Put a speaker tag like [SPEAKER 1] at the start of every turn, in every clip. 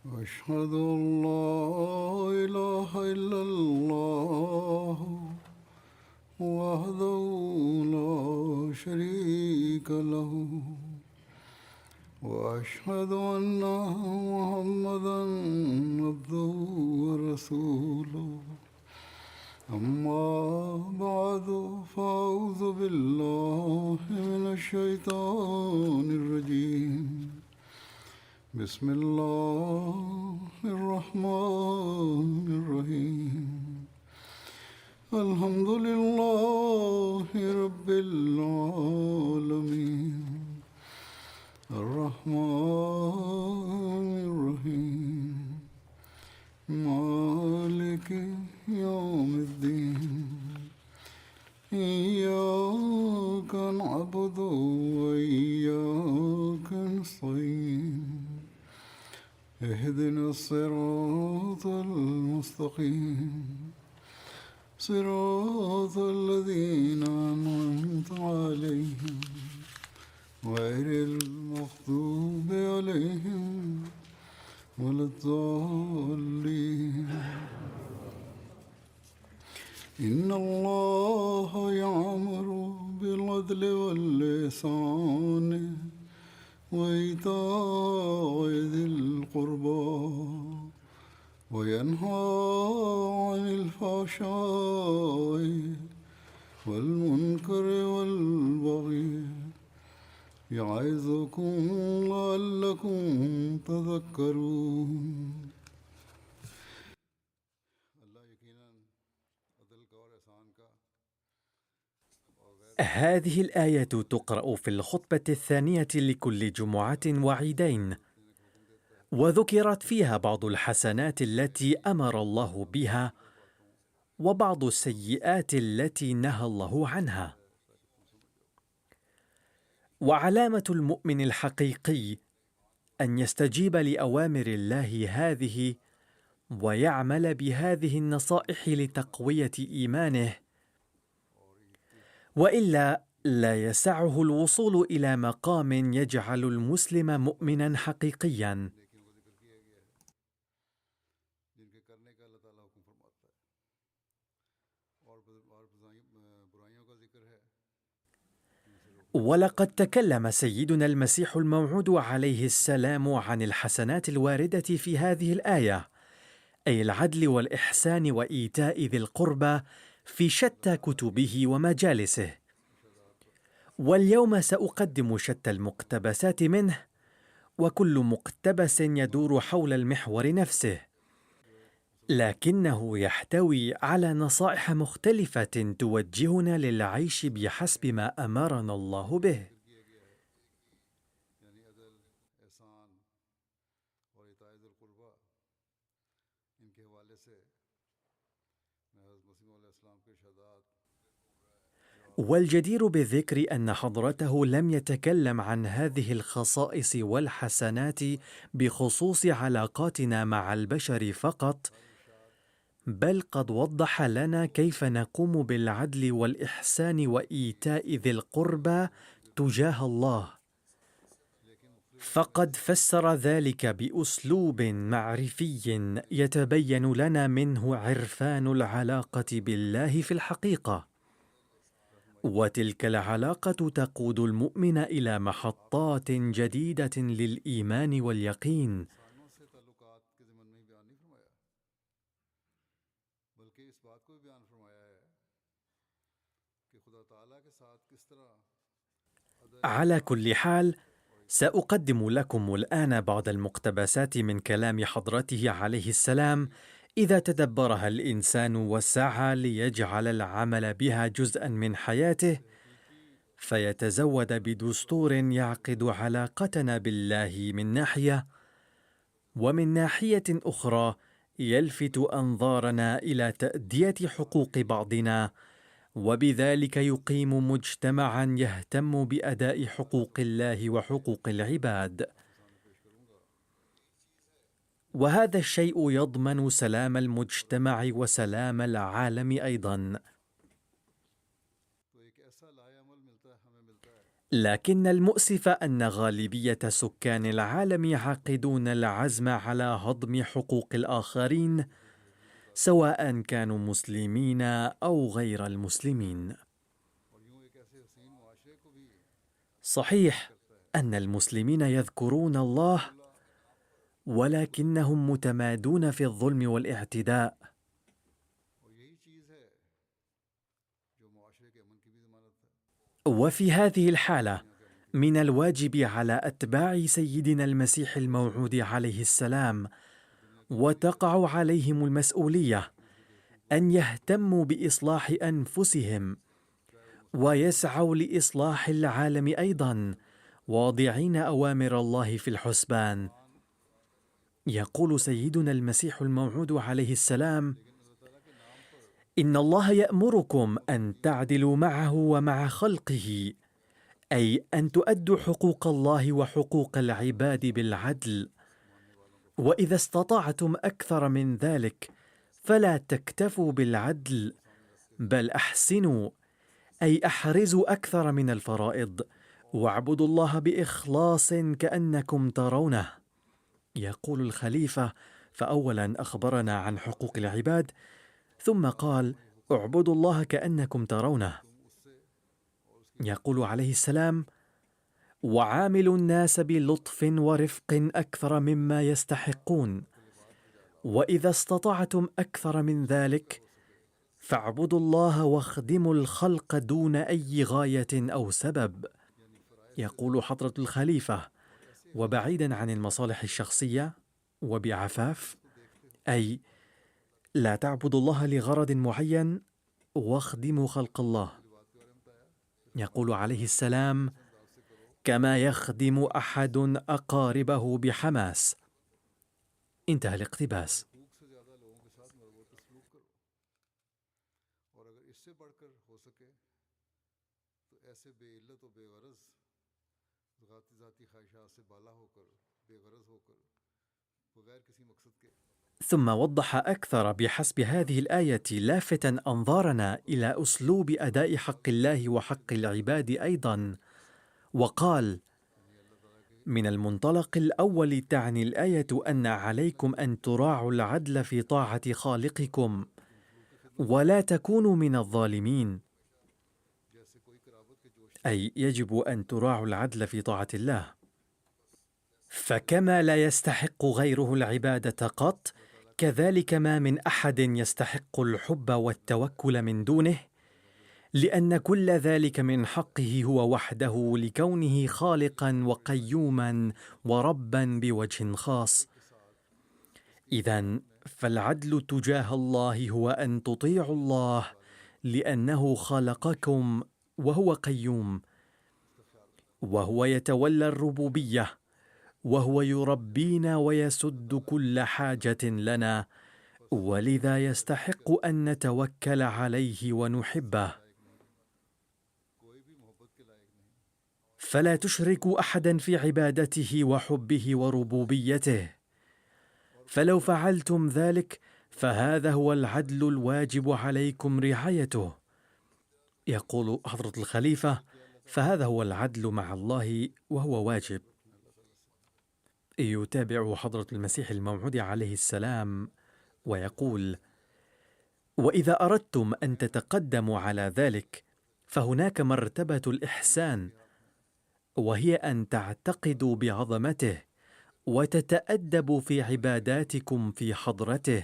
[SPEAKER 1] أشهد أن لا إله إلا الله وحده لا شريك له وأشهد أن محمدا عبده ورسوله أما بعد فأعوذ بالله من الشيطان الرجيم بسم الله الرحمن الرحيم الحمد لله رب العالمين الرحمن الرحيم مالك يوم الدين إياك نعبد وإياك نستعين اهدنا الصراط المستقيم صراط الذين أنعمت عليهم غير المغضوب عليهم ولا الضالين إن الله يأمر بالعدل والإحسان وإيتاء ذي القربى وينهى عن الفحشاء والمنكر والبغي يعظكم لعلكم تذكرون.
[SPEAKER 2] هذه الآية تقرأ في الخطبة الثانية لكل جمعة وعيدين، وذكرت فيها بعض الحسنات التي أمر الله بها وبعض السيئات التي نهى الله عنها. وعلامة المؤمن الحقيقي أن يستجيب لأوامر الله هذه ويعمل بهذه النصائح لتقوية إيمانه، وإلا لا يسعه الوصول إلى مقام يجعل المسلم مؤمنا حقيقيا. ولقد تكلم سيدنا المسيح الموعود عليه السلام عن الحسنات الواردة في هذه الآية، أي العدل والإحسان وإيتاء ذي القربى، في شتى كتبه ومجالسه. واليوم سأقدم شتى المقتبسات منه، وكل مقتبس يدور حول المحور نفسه، لكنه يحتوي على نصائح مختلفة توجهنا للعيش بحسب ما أمرنا الله به. والجدير بالذكر أن حضرته لم يتكلم عن هذه الخصائص والحسنات بخصوص علاقاتنا مع البشر فقط، بل قد وضح لنا كيف نقوم بالعدل والإحسان وإيتاء ذي القربى تجاه الله، فقد فسر ذلك بأسلوب معرفي يتبين لنا منه عرفان العلاقة بالله في الحقيقة. وتلك العلاقة تقود المؤمن إلى محطات جديدة للإيمان واليقين. على كل حال، سأقدم لكم الآن بعض المقتبسات من كلام حضرته عليه السلام إذا تدبرها الإنسان وسعى ليجعل العمل بها جزءا من حياته، فيتزود بدستور يعقد علاقتنا بالله من ناحية، ومن ناحية أخرى يلفت أنظارنا إلى تأدية حقوق بعضنا، وبذلك يقيم مجتمعا يهتم بأداء حقوق الله وحقوق العباد. وهذا الشيء يضمن سلام المجتمع وسلام العالم أيضا. لكن المؤسف أن غالبية سكان العالم يعقدون العزم على هضم حقوق الآخرين، سواء كانوا مسلمين أو غير المسلمين. صحيح أن المسلمين يذكرون الله، ولكنهم متمادون في الظلم والاعتداء. وفي هذه الحالة من الواجب على أتباع سيدنا المسيح الموعود عليه السلام، وتقع عليهم المسؤولية، أن يهتموا بإصلاح أنفسهم ويسعوا لإصلاح العالم أيضاً، واضعين أوامر الله في الحسبان. يقول سيدنا المسيح الموعود عليه السلام: إن الله يأمركم أن تعدلوا معه ومع خلقه، أي أن تؤدوا حقوق الله وحقوق العباد بالعدل، وإذا استطعتم أكثر من ذلك فلا تكتفوا بالعدل، بل أحسنوا، أي أحرزوا أكثر من الفرائض، واعبدوا الله بإخلاص كأنكم ترونه. يقول الخليفة: فأولا أخبرنا عن حقوق العباد، ثم قال: اعبدوا الله كأنكم ترونه. يقول عليه السلام: وعاملوا الناس بلطف ورفق أكثر مما يستحقون، وإذا استطعتم أكثر من ذلك فاعبدوا الله واخدموا الخلق دون أي غاية أو سبب. يقول حضرة الخليفة: وبعيدا عن المصالح الشخصية وبعفاف، أي لا تعبدوا الله لغرض معين، واخدموا خلق الله. يقول عليه السلام: كما يخدم أحد أقاربه بحماس. انتهى الاقتباس. ثم وضح أكثر بحسب هذه الآية، لافتا أنظارنا إلى أسلوب أداء حق الله وحق العباد أيضا، وقال: من المنطلق الأول تعني الآية أن عليكم أن تراعوا العدل في طاعة خالقكم، ولا تكونوا من الظالمين، أي يجب أن تراعوا العدل في طاعة الله. فكما لا يستحق غيره العبادة قط، كذلك ما من أحد يستحق الحب والتوكل من دونه، لأن كل ذلك من حقه هو وحده، لكونه خالقا وقيوما وربا بوجه خاص. إذن فالعدل تجاه الله هو أن تطيعوا الله، لأنه خلقكم وهو قيوم، وهو يتولى الربوبية، وهو يربينا ويسد كل حاجة لنا، ولذا يستحق أن نتوكل عليه ونحبه. فلا تشركوا أحدا في عبادته وحبه وربوبيته، فلو فعلتم ذلك فهذا هو العدل الواجب عليكم رعايته. يقول حضرة الخليفة: فهذا هو العدل مع الله وهو واجب. يتابع حضرة المسيح الموعود عليه السلام ويقول: وإذا أردتم أن تتقدموا على ذلك فهناك مرتبة الإحسان، وهي أن تعتقدوا بعظمته، وتتأدبوا في عباداتكم في حضرته،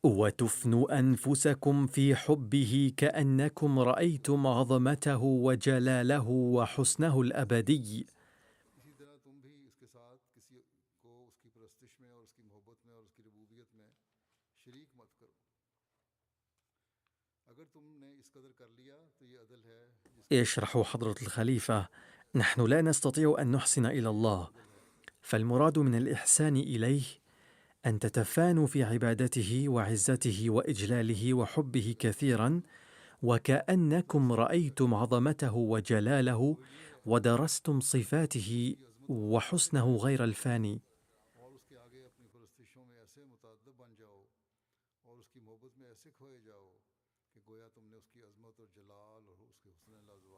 [SPEAKER 2] وتفنوا أنفسكم في حبه كأنكم رأيتم عظمته وجلاله وحسنه الأبدي. يشرح حضرة الخليفة: نحن لا نستطيع أن نحسن إلى الله، فالمراد من الإحسان إليه أن تتفانوا في عبادته وعزته وإجلاله وحبه كثيرا، وكأنكم رأيتم عظمته وجلاله ودرستم صفاته وحسنه غير الفاني.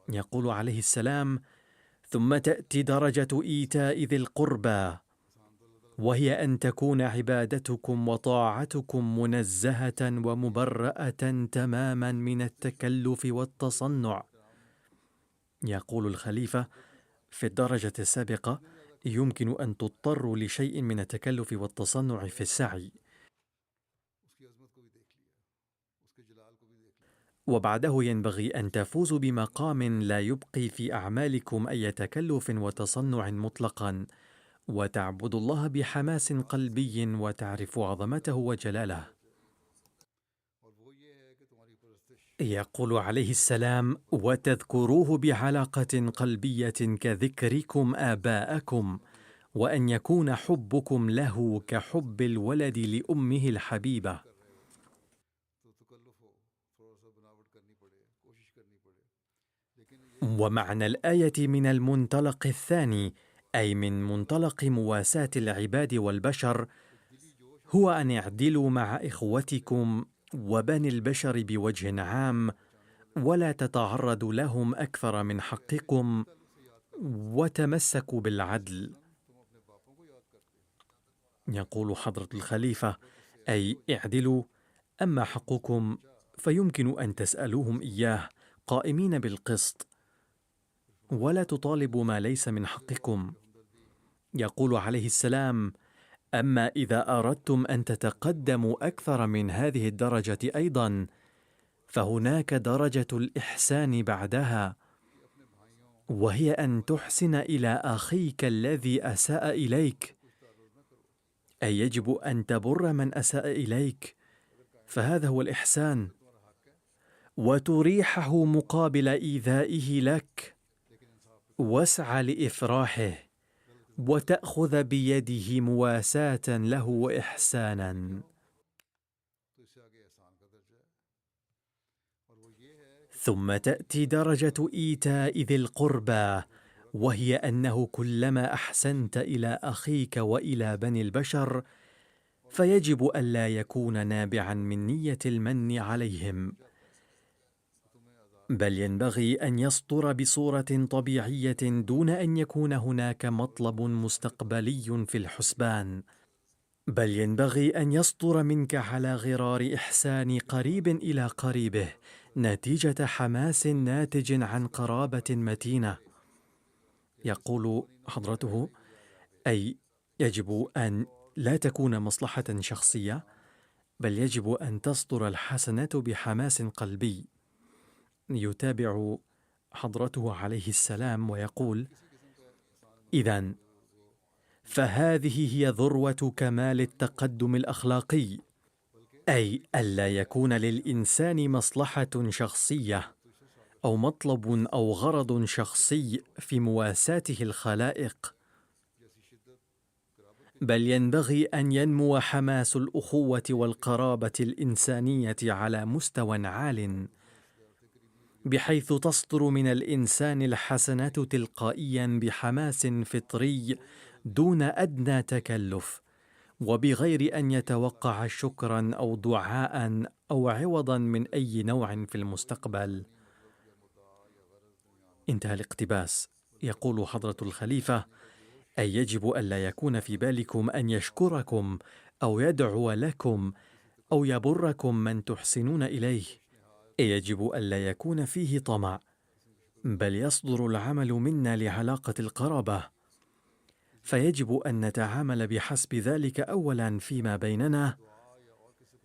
[SPEAKER 2] يقول عليه السلام: ثم تأتي درجة إيتاء ذي القربى، وهي أن تكون عبادتكم وطاعتكم منزهة ومبرأة تماما من التكلف والتصنع. يقول الخليفة: في الدرجة السابقة يمكن أن تضطروا لشيء من التكلف والتصنع في السعي، وبعده ينبغي أن تفوزوا بمقام لا يبقي في أعمالكم أي تكلف وتصنع مطلقا، وتعبدوا الله بحماس قلبي وتعرفوا عظمته وجلاله. يقول عليه السلام: وتذكروه بعلاقة قلبية كذكركم آباءكم، وأن يكون حبكم له كحب الولد لأمه الحبيبة. ومعنى الآية من المنطلق الثاني، أي من منطلق مواساة العباد والبشر، هو أن اعدلوا مع إخوتكم وبني البشر بوجه عام، ولا تتعرضوا لهم أكثر من حقكم، وتمسكوا بالعدل. يقول حضرة الخليفة: أي اعدلوا، أما حقكم فيمكن أن تسألوهم إياه قائمين بالقسط، ولا تطالبوا ما ليس من حقكم. يقول عليه السلام: أما إذا أردتم أن تتقدموا أكثر من هذه الدرجة أيضا، فهناك درجة الإحسان بعدها، وهي أن تحسن إلى أخيك الذي أساء إليك، أي يجب أن تبر من أساء إليك، فهذا هو الإحسان، وتريحه مقابل إيذائه لك، واسعى لإفراحه، وتأخذ بيده مواساة له وإحسانا. ثم تأتي درجة إيتاء ذي القربى، وهي أنه كلما أحسنت إلى أخيك وإلى بني البشر، فيجب ألا يكون نابعا من نية المن عليهم، بل ينبغي أن يصدر بصورة طبيعية دون أن يكون هناك مطلب مستقبلي في الحسبان، بل ينبغي أن يصدر منك على غرار إحسان قريب إلى قريبه، نتيجة حماس ناتج عن قرابة متينة. يقول حضرته: أي يجب أن لا تكون مصلحة شخصية، بل يجب أن تصدر الحسنة بحماس قلبي. يتابع حضرته عليه السلام ويقول: إذن فهذه هي ذروة كمال التقدم الأخلاقي، أي ألا يكون للإنسان مصلحة شخصية أو مطلب أو غرض شخصي في مواساته الخلائق، بل ينبغي أن ينمو حماس الأخوة والقرابة الإنسانية على مستوى عال، بحيث تصدر من الإنسان الحسنة تلقائيا بحماس فطري دون أدنى تكلف، وبغير أن يتوقع شكرا أو دعاء أو عوضا من أي نوع في المستقبل. انتهى الاقتباس. يقول حضرة الخليفة: أي يجب ألا يكون في بالكم أن يشكركم أو يدعو لكم أو يبركم من تحسنون إليه، يجب ألا يكون فيه طمع، بل يصدر العمل منا لعلاقة القرابة، فيجب أن نتعامل بحسب ذلك أولا فيما بيننا،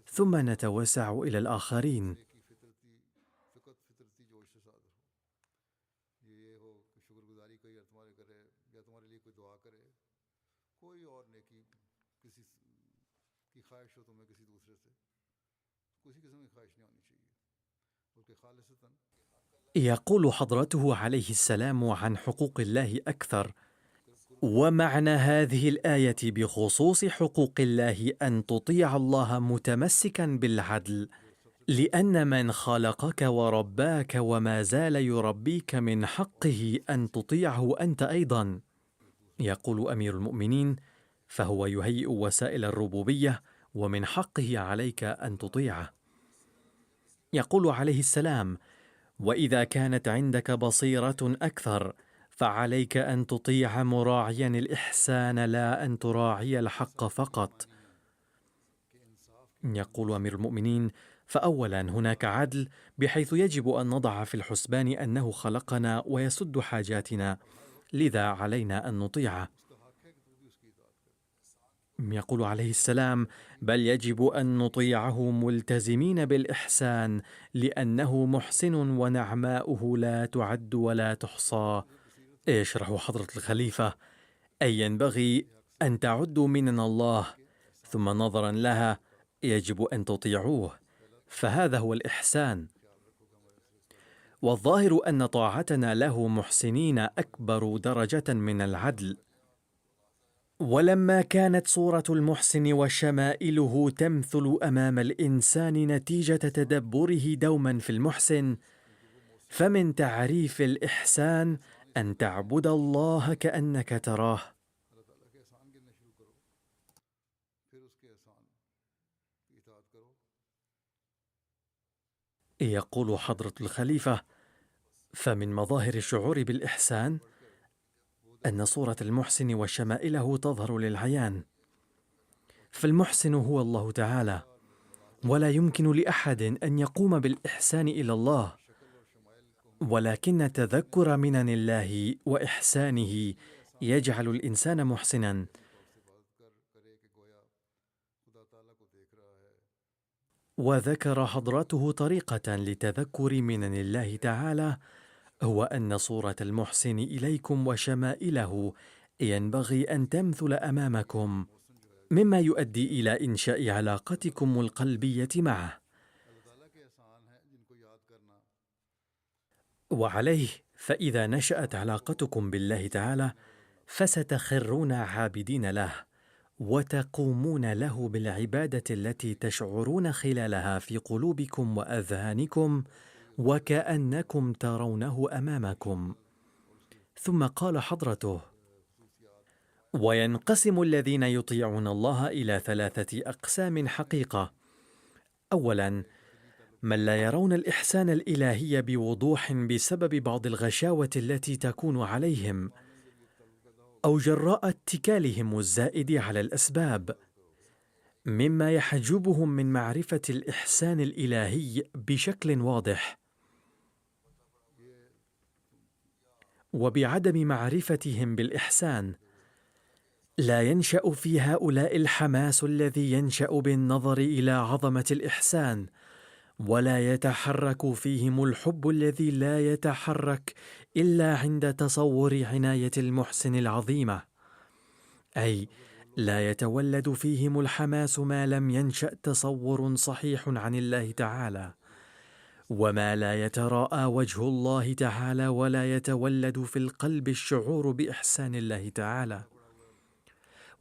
[SPEAKER 2] ثم نتوسع إلى الآخرين. يقول حضرته عليه السلام عن حقوق الله أكثر: ومعنى هذه الآية بخصوص حقوق الله أن تطيع الله متمسكا بالعدل، لأن من خلقك ورباك وما زال يربيك من حقه أن تطيعه أنت أيضا. يقول أمير المؤمنين: فهو يهيئ وسائل الربوبية، ومن حقه عليك أن تطيعه. يقول عليه السلام: وإذا كانت عندك بصيرة أكثر فعليك أن تطيع مراعيا الإحسان لا أن تراعي الحق فقط. يقول أمير المؤمنين: فأولا هناك عدل، بحيث يجب أن نضع في الحسبان أنه خلقنا ويسد حاجاتنا، لذا علينا أن نطيعه. يقول عليه السلام: بل يجب أن نطيعه ملتزمين بالإحسان، لأنه محسن ونعماؤه لا تعد ولا تحصى. يشرح حضرة الخليفة: أي ينبغي أن تعدوا منن الله، ثم نظرا لها يجب أن تطيعوه، فهذا هو الإحسان. والظاهر أن طاعتنا له محسنين أكبر درجة من العدل. ولما كانت صورة المحسن وشمائله تمثل أمام الإنسان نتيجة تدبره دوما في المحسن، فمن تعريف الإحسان أن تعبد الله كأنك تراه. يقول حضرة الخليفة: فمن مظاهر الشعور بالإحسان أن صورة المحسن وشمائله تظهر للعيان، فالمحسن هو الله تعالى، ولا يمكن لأحد أن يقوم بالإحسان إلى الله، ولكن تذكر منن الله وإحسانه يجعل الإنسان محسنا. وذكر حضرته طريقة لتذكر منن الله تعالى، هو أن صورة المحسن إليكم وشمائله ينبغي أن تمثل أمامكم، مما يؤدي إلى إنشاء علاقتكم القلبية معه. وعليه فإذا نشأت علاقتكم بالله تعالى فستخرون عابدين له، وتقومون له بالعبادة التي تشعرون خلالها في قلوبكم وأذهانكم وكأنكم ترونه أمامكم. ثم قال حضرته: وينقسم الذين يطيعون الله إلى 3 أقسام حقيقة. أولا، من لا يرون الإحسان الإلهي بوضوح بسبب بعض الغشاوة التي تكون عليهم، أو جراء اتكالهم الزائد على الأسباب، مما يحجبهم من معرفة الإحسان الإلهي بشكل واضح. وبعدم معرفتهم بالإحسان لا ينشأ في هؤلاء الحماس الذي ينشأ بالنظر إلى عظمة الإحسان، ولا يتحرك فيهم الحب الذي لا يتحرك إلا عند تصور عناية المحسن العظيمة، أي لا يتولد فيهم الحماس ما لم ينشأ تصور صحيح عن الله تعالى، وما لا يتراءى وجه الله تعالى ولا يتولد في القلب الشعور بإحسان الله تعالى،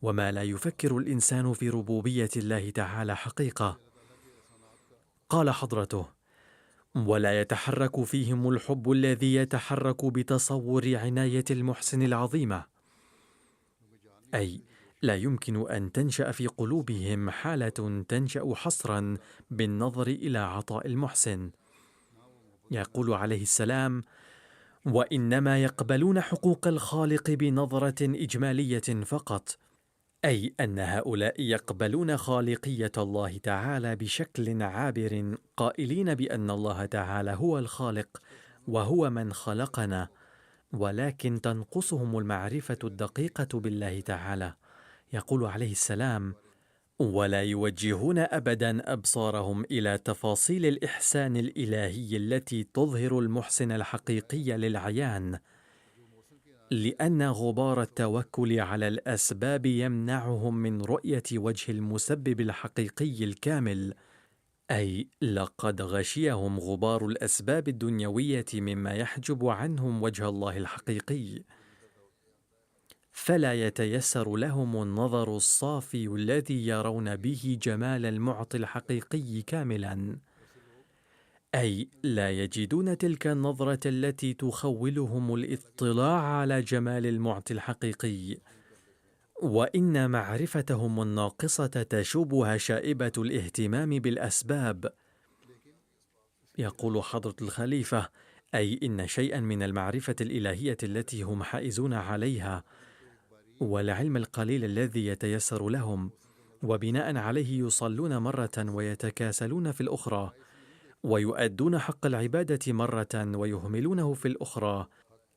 [SPEAKER 2] وما لا يفكر الإنسان في ربوبية الله تعالى حقيقة. قال حضرته: ولا يتحرك فيهم الحب الذي يتحرك بتصور عناية المحسن العظيمة، أي لا يمكن أن تنشأ في قلوبهم حالة تنشأ حصرا بالنظر إلى عطاء المحسن. يقول عليه السلام: وإنما يقبلون حقوق الخالق بنظرة إجمالية فقط، أي أن هؤلاء يقبلون خالقية الله تعالى بشكل عابر، قائلين بأن الله تعالى هو الخالق وهو من خلقنا، ولكن تنقصهم المعرفة الدقيقة بالله تعالى. يقول عليه السلام: ولا يوجهون أبدا أبصارهم إلى تفاصيل الإحسان الإلهي التي تظهر المحسن الحقيقي للعيان، لأن غبار التوكل على الأسباب يمنعهم من رؤية وجه المسبب الحقيقي الكامل، أي لقد غشيهم غبار الأسباب الدنيوية مما يحجب عنهم وجه الله الحقيقي، فلا يتيسر لهم النظر الصافي الذي يرون به جمال المعطي الحقيقي كاملا، أي لا يجدون تلك النظرة التي تخولهم الاطلاع على جمال المعطي الحقيقي، وإن معرفتهم الناقصة تشوبها شائبة الاهتمام بالأسباب. يقول حضرة الخليفة: أي إن شيئا من المعرفة الإلهية التي هم حائزون عليها والعلم القليل الذي يتيسر لهم، وبناء عليه يصلون مرة ويتكاسلون في الأخرى، ويؤدون حق العبادة مرة ويهملونه في الأخرى،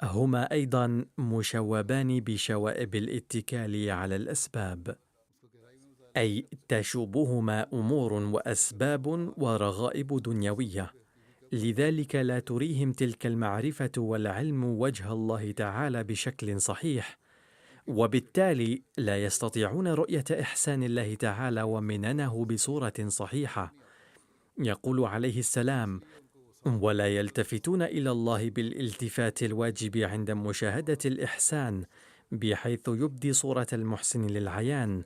[SPEAKER 2] هما أيضا مشوبان بشوائب الاتكال على الأسباب، أي تشوبهما أمور وأسباب ورغائب دنيوية، لذلك لا تريهم تلك المعرفة والعلم وجه الله تعالى بشكل صحيح، وبالتالي لا يستطيعون رؤية إحسان الله تعالى ومننه بصورة صحيحة. يقول عليه السلام: ولا يلتفتون إلى الله بالالتفات الواجب عند مشاهدة الإحسان بحيث يبدي صورة المحسن للعيان،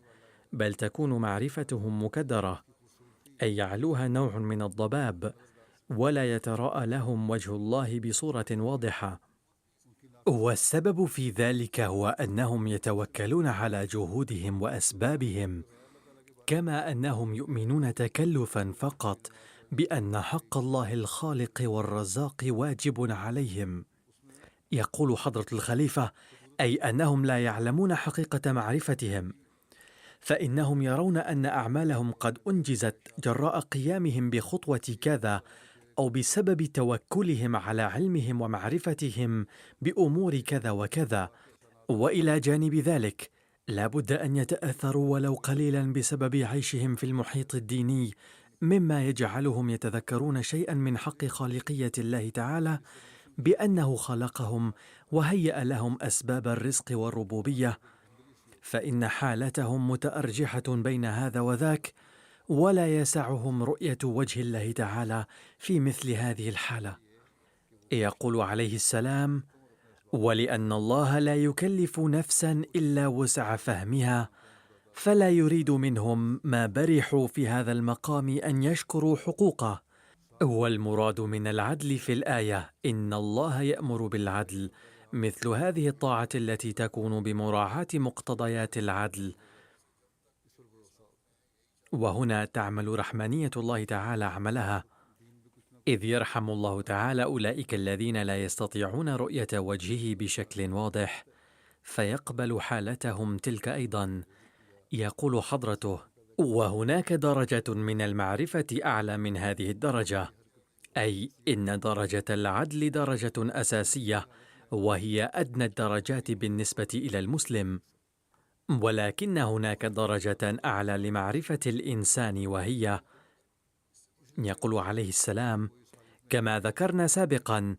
[SPEAKER 2] بل تكون معرفتهم مكدرة، أي يعلوها نوع من الضباب، ولا يتراءى لهم وجه الله بصورة واضحة. والسبب في ذلك هو أنهم يتوكلون على جهودهم وأسبابهم، كما أنهم يؤمنون تكلفا فقط بأن حق الله الخالق والرزاق واجب عليهم. يقول حضرة الخليفة: أي أنهم لا يعلمون حقيقة معرفتهم، فإنهم يرون أن أعمالهم قد أنجزت جراء قيامهم بخطوة كذا، أو بسبب توكلهم على علمهم ومعرفتهم بأمور كذا وكذا. وإلى جانب ذلك لا بد أن يتأثروا ولو قليلا بسبب عيشهم في المحيط الديني، مما يجعلهم يتذكرون شيئا من حق خالقية الله تعالى بأنه خلقهم وهيأ لهم أسباب الرزق والربوبية، فإن حالتهم متأرجحة بين هذا وذاك، ولا يسعهم رؤية وجه الله تعالى في مثل هذه الحالة. يقول عليه السلام: ولأن الله لا يكلف نفسا إلا وسع فهمها، فلا يريد منهم ما برحوا في هذا المقام أن يشكروا حقوقه. والمراد من العدل في الآية إن الله يأمر بالعدل، مثل هذه الطاعة التي تكون بمراعاة مقتضيات العدل. وهنا تعمل رحمانية الله تعالى عملها، إذ يرحم الله تعالى أولئك الذين لا يستطيعون رؤية وجهه بشكل واضح، فيقبل حالتهم تلك أيضا. يقول حضرته: وهناك درجة من المعرفة أعلى من هذه الدرجة، أي إن درجة العدل درجة أساسية، وهي أدنى الدرجات بالنسبة إلى المسلم. ولكن هناك درجة أعلى لمعرفة الإنسان، وهي، يقول عليه السلام: كما ذكرنا سابقا،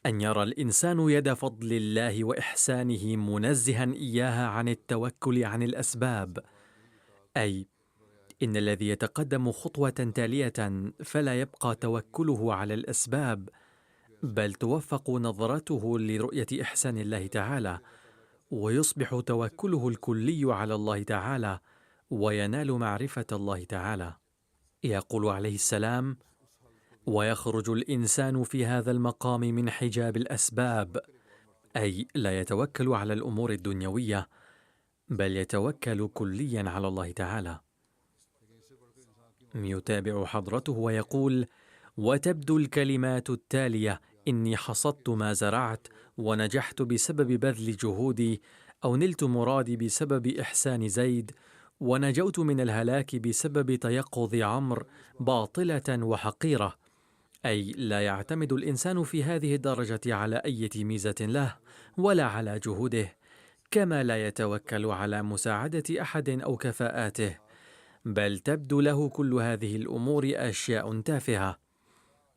[SPEAKER 2] أن يرى الإنسان يد فضل الله وإحسانه منزها إياها عن التوكل عن الأسباب، أي إن الذي يتقدم خطوة تالية فلا يبقى توكله على الأسباب، بل توفق نظرته لرؤية إحسان الله تعالى، ويصبح توكله الكلي على الله تعالى، وينال معرفة الله تعالى. يقول عليه السلام: ويخرج الإنسان في هذا المقام من حجاب الأسباب، أي لا يتوكل على الأمور الدنيوية، بل يتوكل كليا على الله تعالى. يتابع حضرته ويقول: وتبدو الكلمات التالية: إني حصدت ما زرعت، ونجحت بسبب بذل جهودي، أو نلت مرادي بسبب إحسان زيد، ونجوت من الهلاك بسبب تيقظ عمرو، باطلة وحقيرة. أي لا يعتمد الإنسان في هذه الدرجة على أي ميزة له ولا على جهوده، كما لا يتوكل على مساعدة أحد أو كفاءاته، بل تبدو له كل هذه الأمور أشياء تافهة.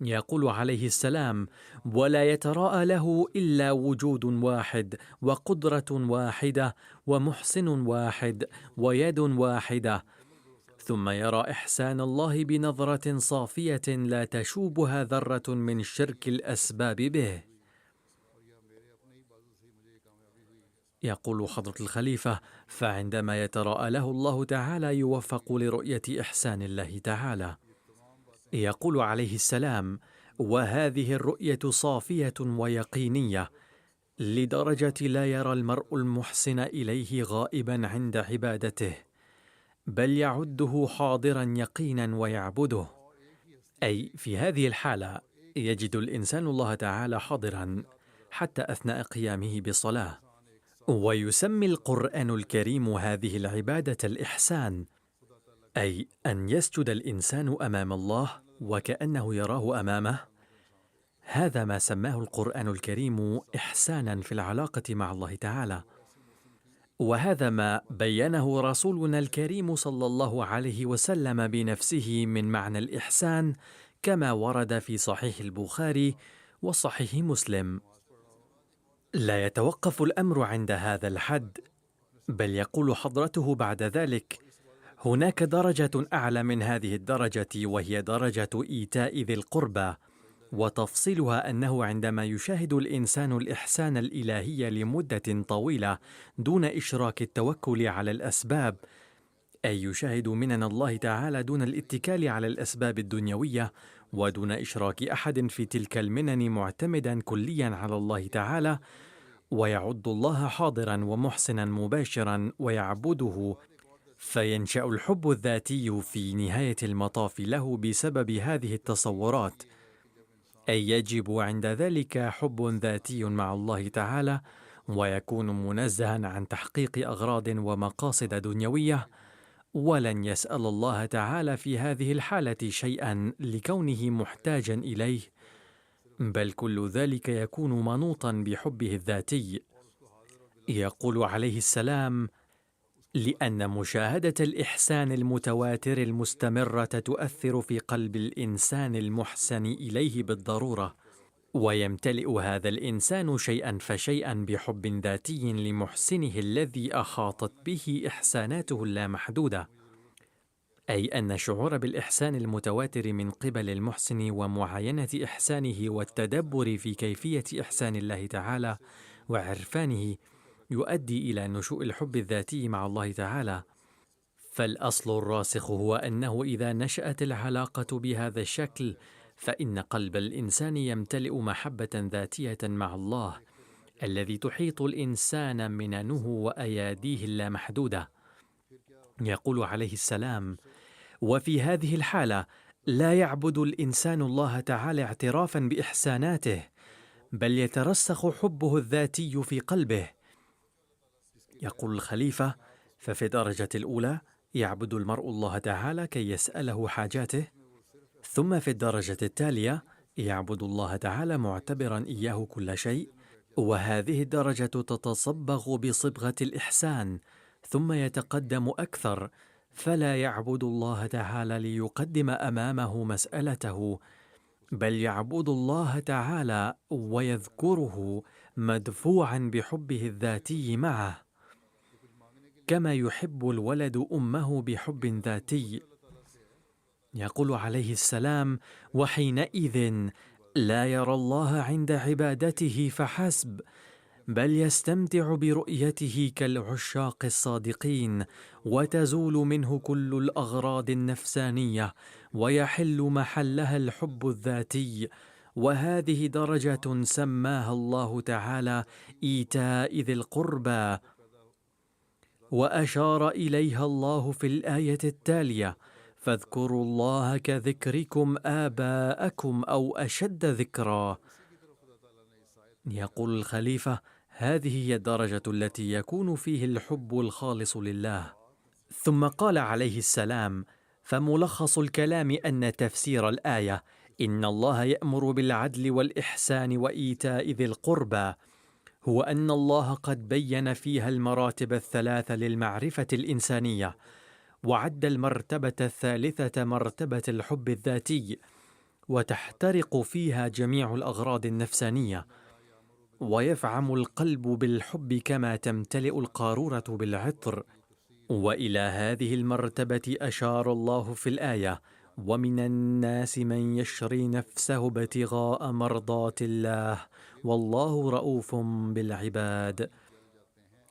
[SPEAKER 2] يقول عليه السلام: ولا يتراءى له إلا وجود واحد، وقدرة واحدة، ومحسن واحد، ويد واحدة، ثم يرى إحسان الله بنظرة صافية لا تشوبها ذرة من شرك الأسباب به. يقول حضرة الخليفة: فعندما يتراءى له الله تعالى يوفق لرؤية إحسان الله تعالى. يقول عليه السلام: وهذه الرؤية صافية ويقينية، لدرجة لا يرى المرء المحسن إليه غائبا عند عبادته، بل يعده حاضرا يقينا ويعبده. أي في هذه الحالة يجد الإنسان الله تعالى حاضرا حتى أثناء قيامه بالصلاة. ويسمي القرآن الكريم هذه العبادة الإحسان، أي أن يسجد الإنسان أمام الله وكأنه يراه أمامه. هذا ما سماه القرآن الكريم إحسانا في العلاقة مع الله تعالى، وهذا ما بينه رسولنا الكريم صلى الله عليه وسلم بنفسه من معنى الإحسان، كما ورد في صحيح البخاري وصحيح مسلم. لا يتوقف الأمر عند هذا الحد، بل يقول حضرته بعد ذلك: هناك درجة أعلى من هذه الدرجة، وهي درجة إيتاء ذي القربى، وتفصيلها أنه عندما يشاهد الإنسان الإحسان الإلهي لمدة طويلة دون إشراك التوكل على الأسباب، أي يشاهد منن الله تعالى دون الاتكال على الأسباب الدنيوية ودون إشراك أحد في تلك المنن، معتمدا كليا على الله تعالى، ويعد الله حاضرا ومحسنا مباشرا ويعبده، فينشأ الحب الذاتي في نهاية المطاف له بسبب هذه التصورات. أي يجب عند ذلك حب ذاتي مع الله تعالى، ويكون منزها عن تحقيق أغراض ومقاصد دنيوية، ولن يسأل الله تعالى في هذه الحالة شيئا لكونه محتاجا إليه، بل كل ذلك يكون منوطا بحبه الذاتي. يقول عليه السلام: لأن مشاهدة الإحسان المتواتر المستمرة تؤثر في قلب الإنسان المحسن إليه بالضرورة، ويمتلئ هذا الإنسان شيئا فشيئا بحب ذاتي لمحسنه الذي أحاطت به إحساناته اللامحدودة. أي أن الشعور بالإحسان المتواتر من قبل المحسن ومعاينة إحسانه والتدبر في كيفية إحسان الله تعالى وعرفانه يؤدي إلى نشوء الحب الذاتي مع الله تعالى. فالأصل الراسخ هو أنه إذا نشأت العلاقة بهذا الشكل، فإن قلب الإنسان يمتلئ محبة ذاتية مع الله الذي تحيط الإنسان مننه وأياديه اللامحدودة. يقول عليه السلام: وفي هذه الحالة لا يعبد الإنسان الله تعالى اعترافا بإحساناته، بل يترسخ حبه الذاتي في قلبه. يقول الخليفة: ففي الدرجة الأولى يعبد المرء الله تعالى كي يسأله حاجاته، ثم في الدرجة التالية يعبد الله تعالى معتبرا إياه كل شيء، وهذه الدرجة تتصبغ بصبغة الإحسان، ثم يتقدم أكثر، فلا يعبد الله تعالى ليقدم أمامه مسألته، بل يعبد الله تعالى ويذكره مدفوعا بحبه الذاتي معه، كما يحب الولد أمه بحب ذاتي. يقول عليه السلام: وحينئذ لا يرى الله عند عبادته فحسب، بل يستمتع برؤيته كالعشاق الصادقين، وتزول منه كل الأغراض النفسانية، ويحل محلها الحب الذاتي. وهذه درجة سماها الله تعالى إيتاء ذي القربى، وأشار إليها الله في الآية التالية: فاذكروا الله كذكركم آباءكم أو أشد ذكرا. يقول الخليفة: هذه هي الدرجة التي يكون فيه الحب الخالص لله. ثم قال عليه السلام: فملخص الكلام أن تفسير الآية إن الله يأمر بالعدل والإحسان وإيتاء ذي القربى هو أن الله قد بين فيها المراتب الثلاث للمعرفة الإنسانية، وعد المرتبة الثالثة مرتبة الحب الذاتي، وتحترق فيها جميع الأغراض النفسانية، ويفعم القلب بالحب كما تمتلئ القارورة بالعطر. وإلى هذه المرتبة أشار الله في الآية: ومن الناس من يشري نفسه ابتغاء مرضات الله والله رؤوف بالعباد.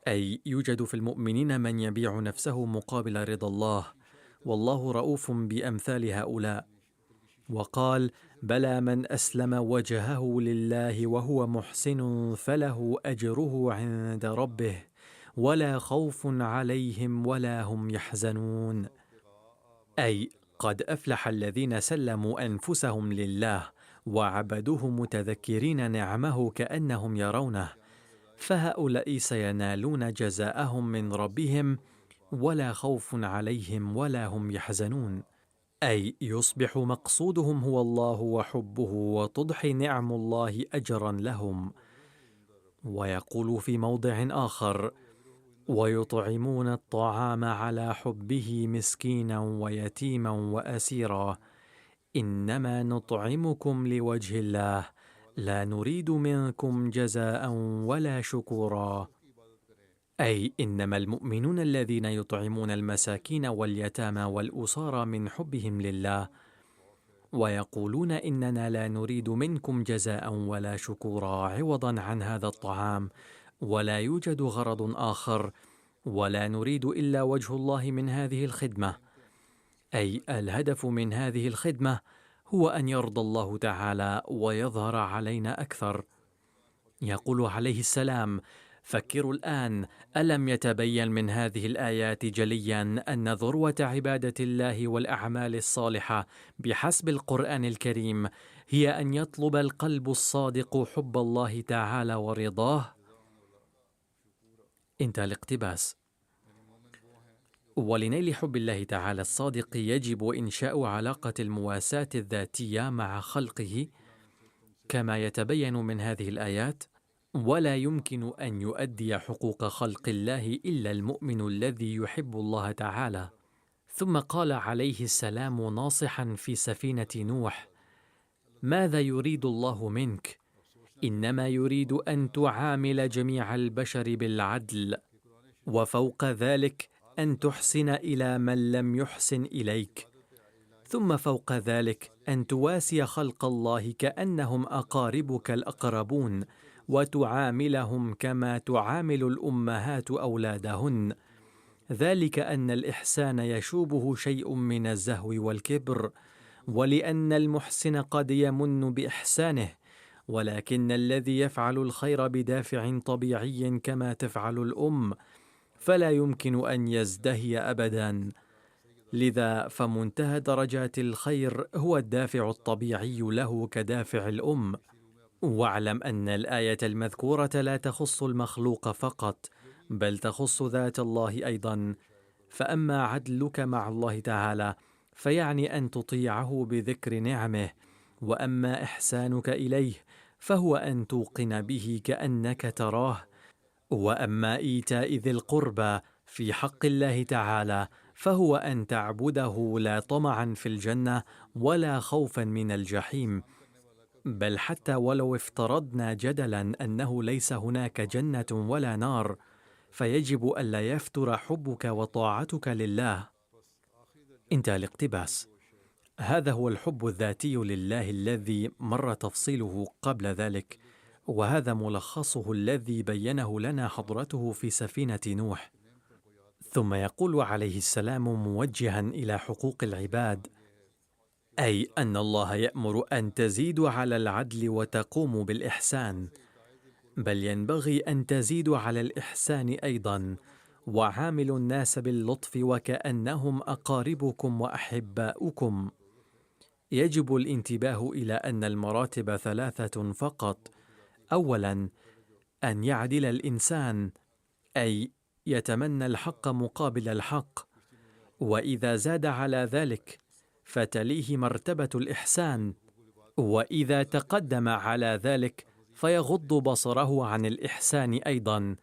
[SPEAKER 2] أي يوجد في المؤمنين من يبيع نفسه مقابل رضا الله، والله رؤوف بأمثال هؤلاء. وقال: بلى من أسلم وجهه لله وهو محسن فله أجره عند ربه ولا خوف عليهم ولا هم يحزنون. أي قد أفلح الذين سلموا أنفسهم لله وعبدوه متذكرين نعمه كأنهم يرونه، فهؤلاء سينالون جزاءهم من ربهم ولا خوف عليهم ولا هم يحزنون. أي يصبح مقصودهم هو الله وحبه، وتضحي نعم الله أجرا لهم. ويقول في موضع آخر: ويطعمون الطعام على حبه مسكينا ويتيما وأسيرا، إنما نطعمكم لوجه الله لا نريد منكم جزاء ولا شكورا. أي إنما المؤمنون الذين يطعمون المساكين واليتامى والأسارى من حبهم لله، ويقولون إننا لا نريد منكم جزاء ولا شكورا عوضا عن هذا الطعام، ولا يوجد غرض آخر، ولا نريد إلا وجه الله من هذه الخدمة. أي الهدف من هذه الخدمة هو أن يرضى الله تعالى ويظهر علينا أكثر. يقول عليه السلام: فكروا الآن، ألم يتبين من هذه الآيات جليا أن ذروة عبادة الله والأعمال الصالحة بحسب القرآن الكريم هي أن يطلب القلب الصادق حب الله تعالى ورضاه؟ انتهى الاقتباس. ولنيل حب الله تعالى الصادق يجب إنشاء علاقة المواساة الذاتية مع خلقه كما يتبين من هذه الآيات، ولا يمكن أن يؤدي حقوق خلق الله إلا المؤمن الذي يحب الله تعالى. ثم قال عليه السلام ناصحا في سفينة نوح: ماذا يريد الله منك؟ إنما يريد أن تعامل جميع البشر بالعدل، وفوق ذلك أن تحسن إلى من لم يحسن إليك، ثم فوق ذلك أن تواسي خلق الله كأنهم أقاربك الأقربون، وتعاملهم كما تعامل الأمهات أولادهن، ذلك أن الإحسان يشوبه شيء من الزهو والكبر، ولأن المحسن قد يمن بإحسانه، ولكن الذي يفعل الخير بدافع طبيعي كما تفعل الأم فلا يمكن أن يزدهي أبدا. لذا فمنتهى درجات الخير هو الدافع الطبيعي له كدافع الأم. واعلم أن الآية المذكورة لا تخص المخلوق فقط، بل تخص ذات الله أيضا. فأما عدلك مع الله تعالى فيعني أن تطيعه بذكر نعمه، وأما إحسانك إليه فهو أن توقن به كأنك تراه، وأما إيتاء ذي القربى في حق الله تعالى فهو أن تعبده لا طمعا في الجنة ولا خوفا من الجحيم. بل حتى ولو افترضنا جدلا أنه ليس هناك جنة ولا نار، فيجب ألا يفتر حبك وطاعتك لله. انتهى الاقتباس. هذا هو الحب الذاتي لله الذي مر تفصيله قبل ذلك، وهذا ملخصه الذي بينه لنا حضرته في سفينة نوح. ثم يقول عليه السلام موجها إلى حقوق العباد: أي أن الله يأمر أن تزيدوا على العدل وتقوموا بالإحسان، بل ينبغي أن تزيدوا على الإحسان أيضا، وعاملوا الناس باللطف وكأنهم أقاربكم وأحباؤكم. يجب الانتباه إلى أن المراتب 3 فقط. أولا، أن يعدل الإنسان، أي يتمنى الحق مقابل الحق، وإذا زاد على ذلك فتليه مرتبة الإحسان، وإذا تقدم على ذلك فيغض بصره عن الإحسان أيضا،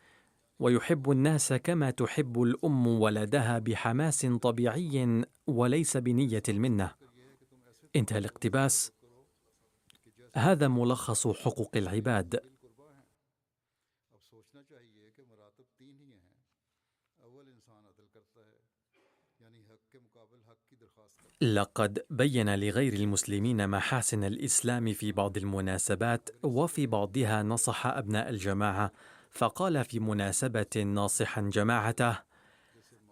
[SPEAKER 2] ويحب الناس كما تحب الأم ولدها بحماس طبيعي وليس بنية المنة. انتهى الاقتباس. هذا ملخص حقوق العباد. لقد بين لغير المسلمين محاسن الإسلام في بعض المناسبات، وفي بعضها نصح أبناء الجماعة، فقال في مناسبة ناصحا جماعته: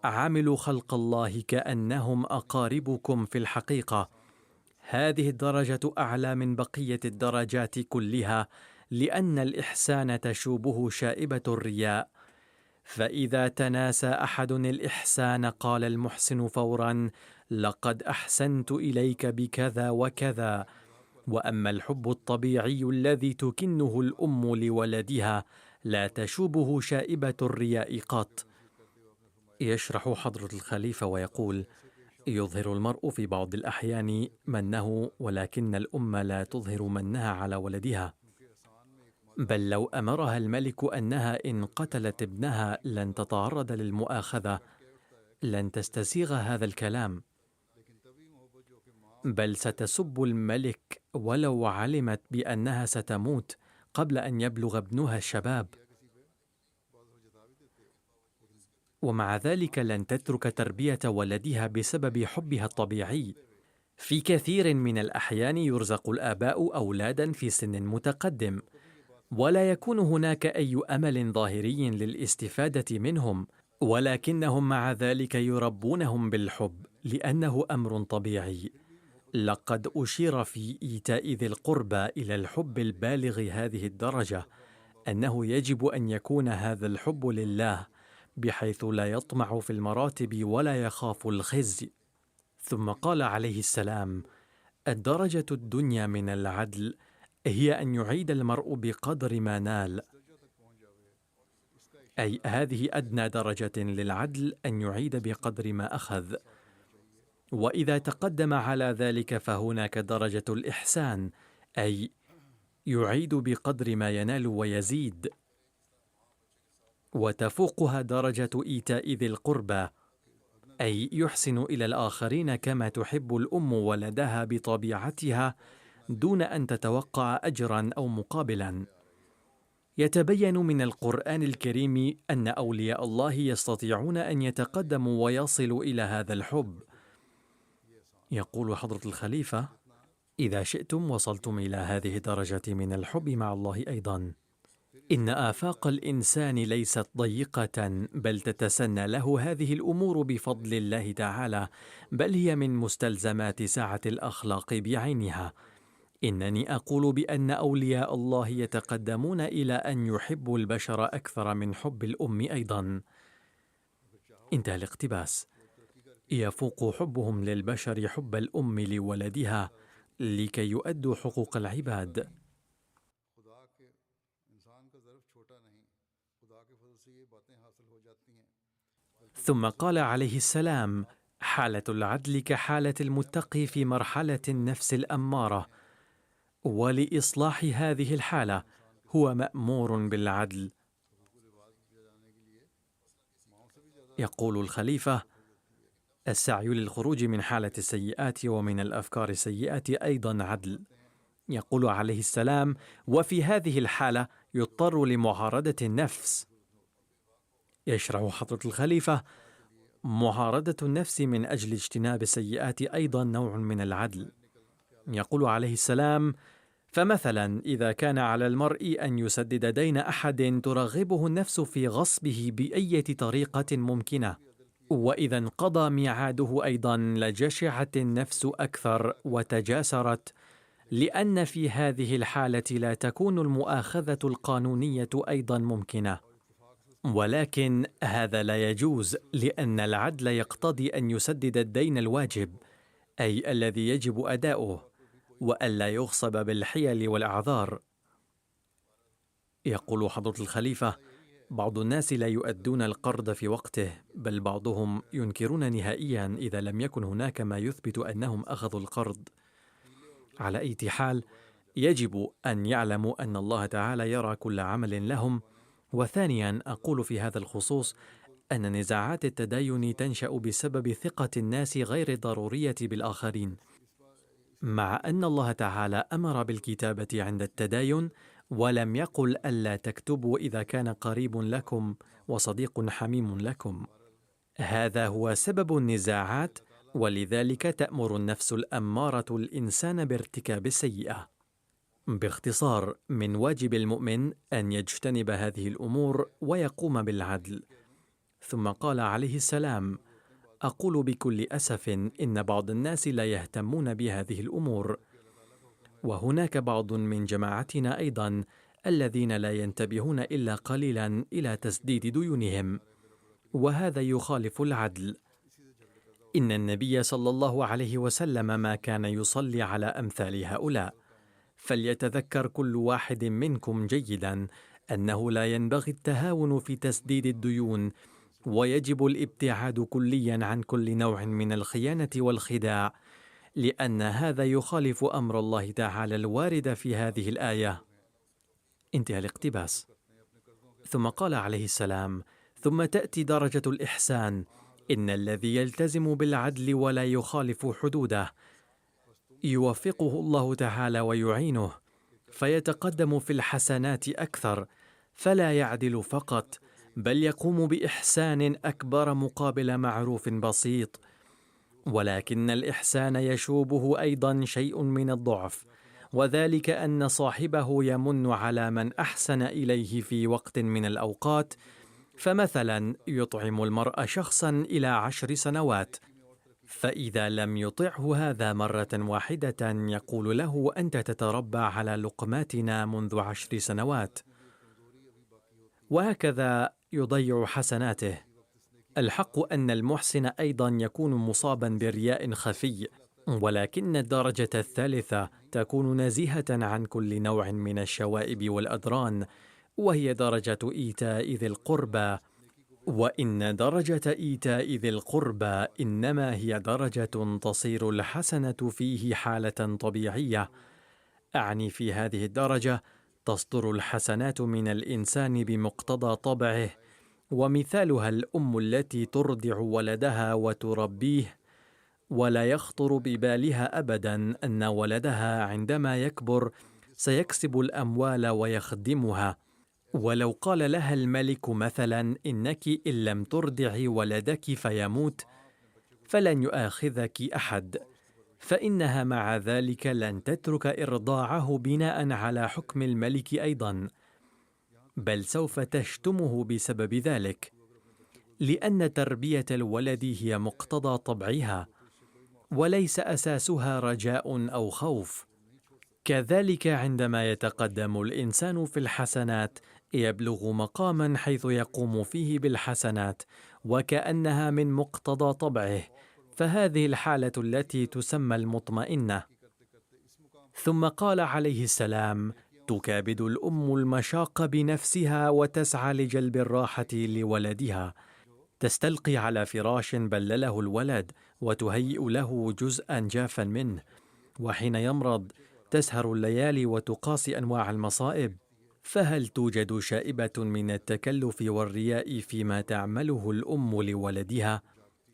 [SPEAKER 2] عاملوا خلق الله كأنهم أقاربكم في الحقيقة. هذه الدرجة أعلى من بقية الدرجات كلها، لأن الإحسان تشوبه شائبة الرياء، فإذا تناسى أحد الإحسان قال المحسن فورا: لقد أحسنت إليك بكذا وكذا، وأما الحب الطبيعي الذي تكنه الأم لولدها لا تشوبه شائبة الرياء قط. يشرح حضرة الخليفة ويقول: يظهر المرء في بعض الأحيان منه، ولكن الأم لا تظهر منها على ولدها، بل لو أمرها الملك أنها إن قتلت ابنها لن تتعرض للمؤاخذة لن تستسيغ هذا الكلام، بل ستسب الملك ولو علمت بأنها ستموت قبل أن يبلغ ابنها الشباب، ومع ذلك لن تترك تربية ولدها بسبب حبها الطبيعي. في كثير من الأحيان يرزق الآباء أولادا في سن متقدم، ولا يكون هناك أي أمل ظاهري للاستفادة منهم، ولكنهم مع ذلك يربونهم بالحب لأنه أمر طبيعي. لقد أشير في إيتاء ذي القربى إلى الحب البالغ هذه الدرجة أنه يجب أن يكون هذا الحب لله، بحيث لا يطمع في المراتب ولا يخاف الخزي. ثم قال عليه السلام: الدرجة الدنيا من العدل هي أن يعيد المرء بقدر ما نال، أي هذه أدنى درجة للعدل أن يعيد بقدر ما أخذ. وإذا تقدم على ذلك فهناك درجة الإحسان، أي يعيد بقدر ما ينال ويزيد. وتفوقها درجة إيتاء ذي القربى، أي يحسن إلى الآخرين كما تحب الأم ولدها بطبيعتها دون أن تتوقع أجرا أو مقابلا. يتبين من القرآن الكريم أن أولياء الله يستطيعون أن يتقدموا ويصلوا إلى هذا الحب. يقول حضرة الخليفة: إذا شئتم وصلتم إلى هذه الدرجة من الحب مع الله أيضا. إن آفاق الإنسان ليست ضيقة، بل تتسنى له هذه الأمور بفضل الله تعالى، بل هي من مستلزمات سعة الأخلاق بعينها. إنني أقول بأن أولياء الله يتقدمون إلى أن يحبوا البشر أكثر من حب الأم أيضا. انتهى الاقتباس. يفوق حبهم للبشر حب الأم لولدها لكي يؤدوا حقوق العباد. ثم قال عليه السلام: حالة العدل كحالة المتقي في مرحلة النفس الأمارة، ولإصلاح هذه الحالة هو مأمور بالعدل. يقول الخليفة: السعي للخروج من حالة السيئات ومن الأفكار السيئة أيضا عدل. يقول عليه السلام: وفي هذه الحالة يضطر لمعارضة النفس. يشرح حضرة الخليفة: معارضة النفس من أجل اجتناب السيئات أيضا نوع من العدل. يقول عليه السلام: فمثلا إذا كان على المرء أن يسدد دين أحد ترغبه النفس في غصبه بأية طريقة ممكنة، وإذا انقضى ميعاده أيضا لجشعت النفس أكثر وتجاسرت، لأن في هذه الحالة لا تكون المؤاخذة القانونية أيضا ممكنة. ولكن هذا لا يجوز، لأن العدل يقتضي أن يسدد الدين الواجب، أي الذي يجب أداؤه، وألا يغصب بالحيل والأعذار. يقول حضرة الخليفة: بعض الناس لا يؤدون القرض في وقته، بل بعضهم ينكرون نهائيا إذا لم يكن هناك ما يثبت أنهم أخذوا القرض. على أي حال يجب أن يعلموا أن الله تعالى يرى كل عمل لهم. وثانيا أقول في هذا الخصوص أن نزاعات التدين تنشأ بسبب ثقة الناس غير الضرورية بالآخرين، مع أن الله تعالى أمر بالكتابة عند التداين، ولم يقل ألا تكتبوا إذا كان قريب لكم وصديق حميم لكم. هذا هو سبب النزاعات، ولذلك تأمر النفس الأمارة الإنسان بارتكاب السيئة. باختصار، من واجب المؤمن أن يجتنب هذه الأمور ويقوم بالعدل. ثم قال عليه السلام: أقول بكل أسف إن بعض الناس لا يهتمون بهذه الأمور، وهناك بعض من جماعتنا أيضا الذين لا ينتبهون إلا قليلا إلى تسديد ديونهم، وهذا يخالف العدل. إن النبي صلى الله عليه وسلم ما كان يصلي على أمثال هؤلاء، فليتذكر كل واحد منكم جيدا أنه لا ينبغي التهاون في تسديد الديون، ويجب الابتعاد كليا عن كل نوع من الخيانة والخداع، لأن هذا يخالف أمر الله تعالى الوارد في هذه الآية. انتهى الاقتباس. ثم قال عليه السلام: ثم تأتي درجة الإحسان، إن الذي يلتزم بالعدل ولا يخالف حدوده يوفقه الله تعالى ويعينه، فيتقدم في الحسنات أكثر، فلا يعدل فقط، بل يقوم بإحسان أكبر مقابل معروف بسيط. ولكن الإحسان يشوبه أيضا شيء من الضعف، وذلك أن صاحبه يمن على من أحسن إليه في وقت من الأوقات، فمثلا يطعم المرء شخصا إلى 10 سنوات، فإذا لم يطعه هذا مرة واحدة يقول له: أنت تتربى على لقماتنا منذ 10 سنوات، وهكذا يضيع حسناته. الحق أن المحسن أيضا يكون مصابا برياء خفي، ولكن الدرجة الثالثة تكون نزيهة عن كل نوع من الشوائب والأدران، وهي درجة إيتاء ذي القربى. وإن درجة إيتاء ذي القربى إنما هي درجة تصير الحسنة فيه حالة طبيعية، أعني في هذه الدرجة تصدر الحسنات من الإنسان بمقتضى طبعه، ومثالها الأم التي ترضع ولدها وتربيه، ولا يخطر ببالها أبدا أن ولدها عندما يكبر سيكسب الأموال ويخدمها. ولو قال لها الملك مثلا: إنك إن لم ترضعي ولدك فيموت، فلن يؤاخذك أحد، فإنها مع ذلك لن تترك إرضاعه بناء على حكم الملك أيضا، بل سوف تشتمه بسبب ذلك، لأن تربية الولد هي مقتضى طبعها، وليس أساسها رجاء أو خوف. كذلك عندما يتقدم الإنسان في الحسنات يبلغ مقاما حيث يقوم فيه بالحسنات وكأنها من مقتضى طبعه، فهذه الحالة التي تسمى المطمئنة. ثم قال عليه السلام: تكابد الأم المشاق بنفسها وتسعى لجلب الراحة لولدها، تستلقي على فراش بلله الولد وتهيئ له جزءا جافا منه، وحين يمرض تسهر الليالي وتقاسي أنواع المصائب. فهل توجد شائبة من التكلف والرياء فيما تعمله الأم لولدها؟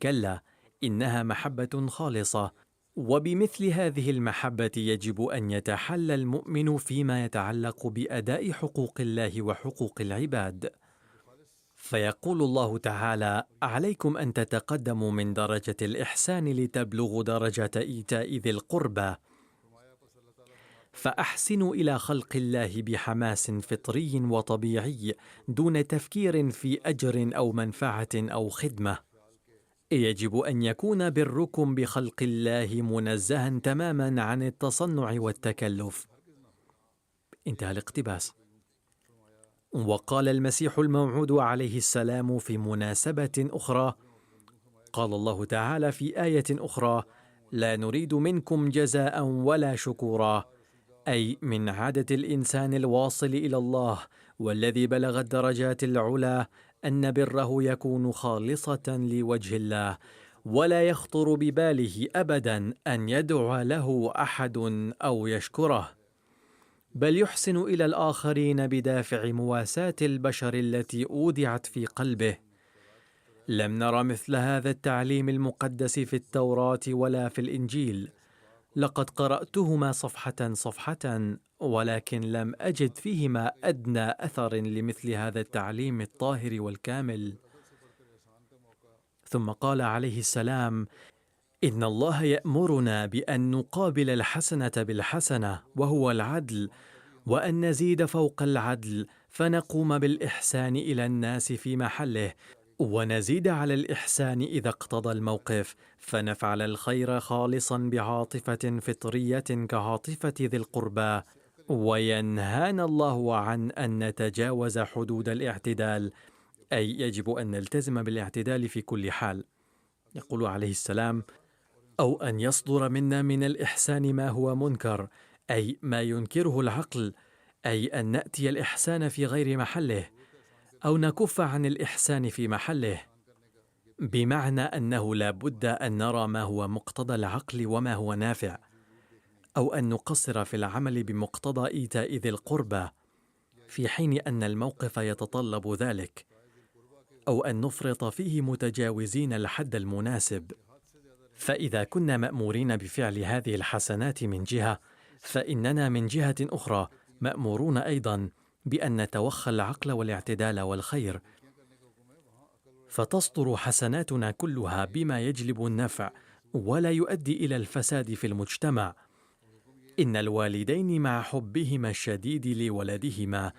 [SPEAKER 2] كلا، إنها محبة خالصة، وبمثل هذه المحبة يجب أن يتحلى المؤمن فيما يتعلق بأداء حقوق الله وحقوق العباد. فيقول الله تعالى: عليكم أن تتقدموا من درجة الإحسان لتبلغوا درجة إيتاء ذي القربى، فأحسنوا إلى خلق الله بحماس فطري وطبيعي دون تفكير في أجر أو منفعة أو خدمة. يجب أن يكون بركم بخلق الله منزها تماما عن التصنع والتكلف. انتهى الاقتباس. وقال المسيح الموعود عليه السلام في مناسبة أخرى: قال الله تعالى في آية أخرى: لا نريد منكم جزاء ولا شكورا، أي من عادة الإنسان الواصل إلى الله والذي بلغ الدرجات العلى أن بره يكون خالصة لوجه الله، ولا يخطر بباله أبدا أن يدعو له أحد أو يشكره، بل يحسن إلى الآخرين بدافع مواساة البشر التي أودعت في قلبه. لم نر مثل هذا التعليم المقدس في التوراة ولا في الإنجيل، لقد قرأتهما صفحة صفحة، ولكن لم أجد فيهما أدنى أثر لمثل هذا التعليم الطاهر والكامل. ثم قال عليه السلام: إن الله يأمرنا بأن نقابل الحسنة بالحسنة وهو العدل، وأن نزيد فوق العدل فنقوم بالإحسان إلى الناس في محله، ونزيد على الإحسان إذا اقتضى الموقف، فنفعل الخير خالصا بعاطفة فطرية كعاطفة ذي القربى. وينهانا الله عن أن نتجاوز حدود الاعتدال، أي يجب أن نلتزم بالاعتدال في كل حال. يقول عليه السلام: أو أن يصدر منا من الإحسان ما هو منكر، أي ما ينكره العقل، أي أن نأتي الإحسان في غير محله، أو نكف عن الإحسان في محله، بمعنى أنه لا بد أن نرى ما هو مقتضى العقل وما هو نافع، أو أن نقصر في العمل بمقتضى إيتاء ذي القربى في حين أن الموقف يتطلب ذلك، أو أن نفرط فيه متجاوزين الحد المناسب. فإذا كنا مأمورين بفعل هذه الحسنات من جهة، فإننا من جهة أخرى مأمورون أيضا بأن نتوخى العقل والاعتدال والخير، فتصدر حسناتنا كلها بما يجلب النفع ولا يؤدي إلى الفساد في المجتمع. إن الوالدين مع حبهما الشديد لولدهما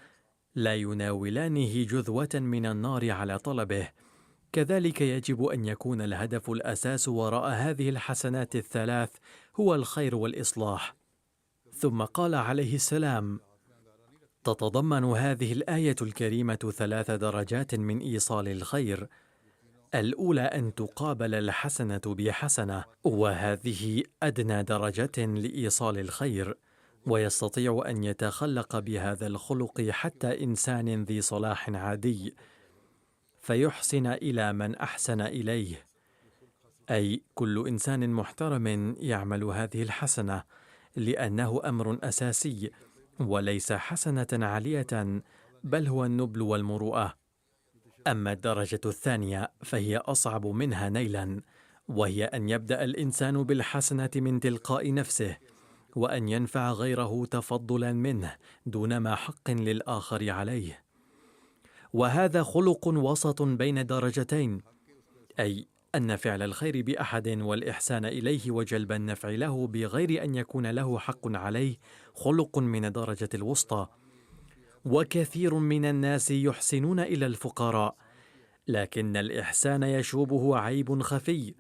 [SPEAKER 2] لا يناولانه جذوة من النار على طلبه، كذلك يجب أن يكون الهدف الأساس وراء هذه الحسنات الثلاث هو الخير والإصلاح. ثم قال عليه السلام: تتضمن هذه الآية الكريمة 3 درجات من إيصال الخير. الأولى أن تقابل الحسنة بحسنة، وهذه أدنى درجة لإيصال الخير، ويستطيع أن يتخلق بهذا الخلق حتى إنسان ذي صلاح عادي، فيحسن إلى من أحسن إليه، أي كل إنسان محترم يعمل هذه الحسنة، لأنه أمر أساسي وليس حسنة عالية، بل هو النبل والمروءة. أما الدرجة الثانية فهي أصعب منها نيلا، وهي أن يبدأ الإنسان بالحسنة من تلقاء نفسه، وأن ينفع غيره تفضلا منه دون ما حق للآخر عليه. وهذا خلق وسط بين درجتين، أي أن فعل الخير بأحد والإحسان إليه وجلب النفع له بغير أن يكون له حق عليه خلق من الدرجة الوسطى. وكثير من الناس يحسنون إلى الفقراء، لكن الإحسان يشوبه عيب خفي،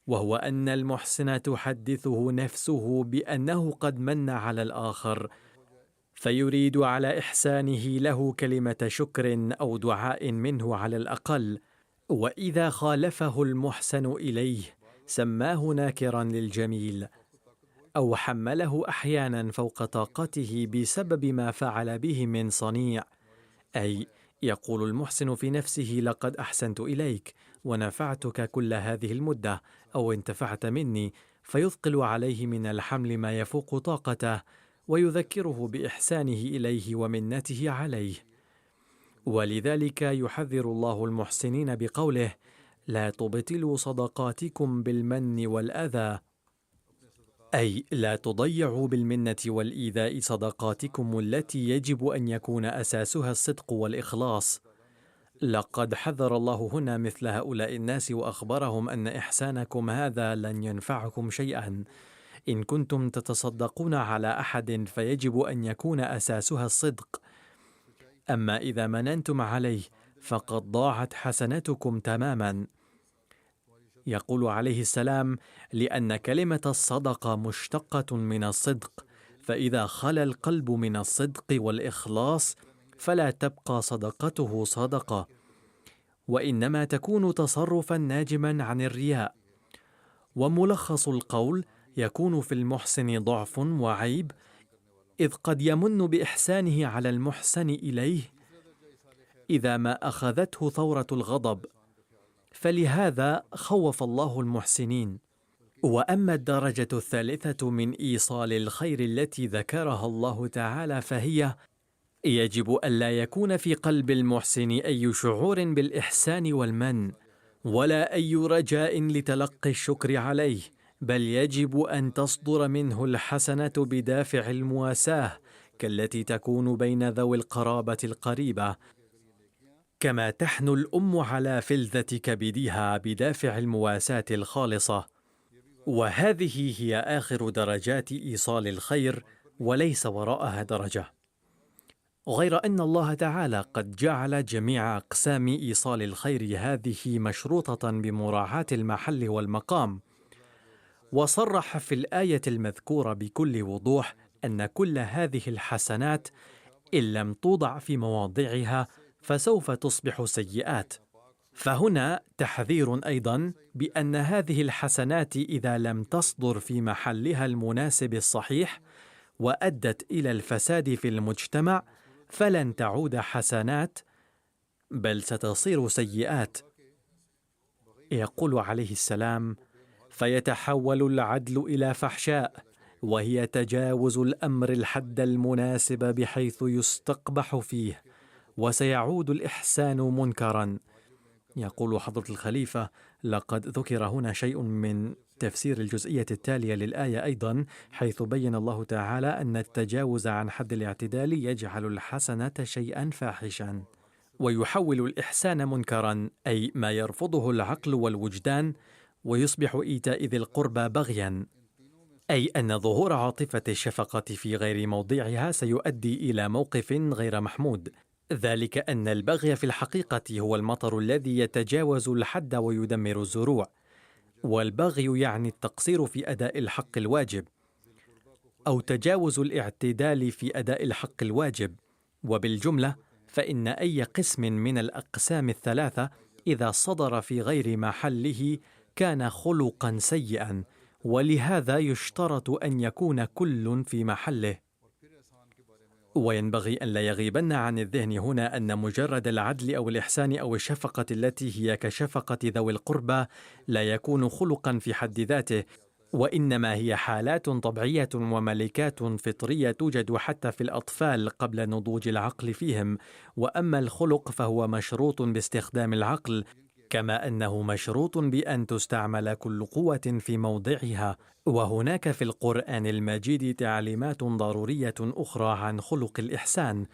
[SPEAKER 2] وهو أن المحسن تحدثه نفسه بأنه قد من على الآخر، فيريد على إحسانه له كلمة شكر أو دعاء منه على الأقل، وإذا خالفه المحسن إليه سماه ناكرا للجميل، أو حمله أحيانا فوق طاقته بسبب ما فعل به من صنيع، أي يقول المحسن في نفسه: لقد أحسنت إليك ونفعتك كل هذه المدة، أو انتفعت مني، فيثقل عليه من الحمل ما يفوق طاقته، ويذكره بإحسانه إليه ومنته عليه. ولذلك يحذر الله المحسنين بقوله: لا تبطلوا صدقاتكم بالمن والأذى، أي لا تضيعوا بالمنة والإيذاء صدقاتكم التي يجب أن يكون أساسها الصدق والإخلاص. لقد حذر الله هنا مثل هؤلاء الناس وأخبرهم أن إحسانكم هذا لن ينفعكم شيئا. إن كنتم تتصدقون على أحد فيجب أن يكون أساسها الصدق، أما إذا مننتم عليه فقد ضاعت حسنتكم تماما. يقول عليه السلام: لأن كلمة الصدقة مشتقة من الصدق، فإذا خلا القلب من الصدق والإخلاص فلا تبقى صدقته صدقة، وإنما تكون تصرفا ناجما عن الرياء. وملخص القول يكون في المحسن ضعف وعيب، إذ قد يمن بإحسانه على المحسن إليه إذا ما أخذته ثورة الغضب، فلهذا خوف الله المحسنين. وأما الدرجة الثالثة من إيصال الخير التي ذكرها الله تعالى، فهي يجب ألا يكون في قلب المحسن أي شعور بالإحسان والمن، ولا أي رجاء لتلقي الشكر عليه، بل يجب أن تصدر منه الحسنة بدافع المواساة، كالتي تكون بين ذوي القرابة القريبة، كما تحن الأم على فلذة كبدها بدافع المواساة الخالصة. وهذه هي آخر درجات إيصال الخير، وليس وراءها درجة. غير أن الله تعالى قد جعل جميع أقسام إيصال الخير هذه مشروطة بمراعاة المحل والمقام، وصرح في الآية المذكورة بكل وضوح أن كل هذه الحسنات إن لم توضع في مواضعها فسوف تصبح سيئات. فهنا تحذير أيضا بأن هذه الحسنات إذا لم تصدر في محلها المناسب الصحيح وأدت إلى الفساد في المجتمع فلن تعود حسنات بل ستصير سيئات. يقول عليه السلام: فيتحول العدل إلى فحشاء، وهي تجاوز الأمر الحد المناسب بحيث يستقبح فيه، وسيعود الإحسان منكرا. يقول حضرة الخليفة: لقد ذكر هنا شيء من تفسير الجزئية التالية للآية أيضا، حيث بين الله تعالى أن التجاوز عن حد الاعتدال يجعل الحسنة شيئا فاحشا، ويحول الإحسان منكرا، أي ما يرفضه العقل والوجدان، ويصبح إيتاء ذي القربى بغيا، أي أن ظهور عاطفة الشفقة في غير موضعها سيؤدي إلى موقف غير محمود، ذلك أن البغي في الحقيقة هو المطر الذي يتجاوز الحد ويدمر الزروع، والبغي يعني التقصير في أداء الحق الواجب، أو تجاوز الاعتدال في أداء الحق الواجب. وبالجملة فإن أي قسم من الأقسام الثلاثة إذا صدر في غير محله كان خلقا سيئا، ولهذا يشترط أن يكون كل في محله. وينبغي أن لا يغيبن عن الذهن هنا أن مجرد العدل أو الإحسان أو الشفقة التي هي كشفقة ذوي القربى لا يكون خلقا في حد ذاته، وإنما هي حالات طبيعية وملكات فطرية توجد حتى في الأطفال قبل نضوج العقل فيهم. وأما الخلق فهو مشروط باستخدام العقل، كما أنه مشروط بأن تستعمل كل قوة في موضعها. وهناك في القرآن المجيد تعليمات ضرورية أخرى عن خلق الإحسان،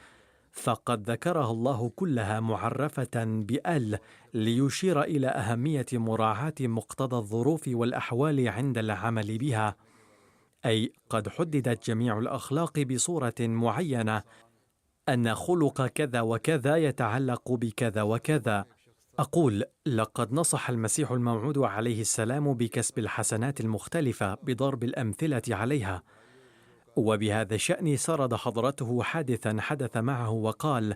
[SPEAKER 2] فقد ذكرها الله كلها معرفة بأل ليشير إلى أهمية مراعاة مقتضى الظروف والأحوال عند العمل بها، أي قد حددت جميع الأخلاق بصورة معينة، أن خلق كذا وكذا يتعلق بكذا وكذا. أقول: لقد نصح المسيح الموعود عليه السلام بكسب الحسنات المختلفة بضرب الأمثلة عليها، وبهذا الشأن سرد حضرته حادثا حدث معه وقال: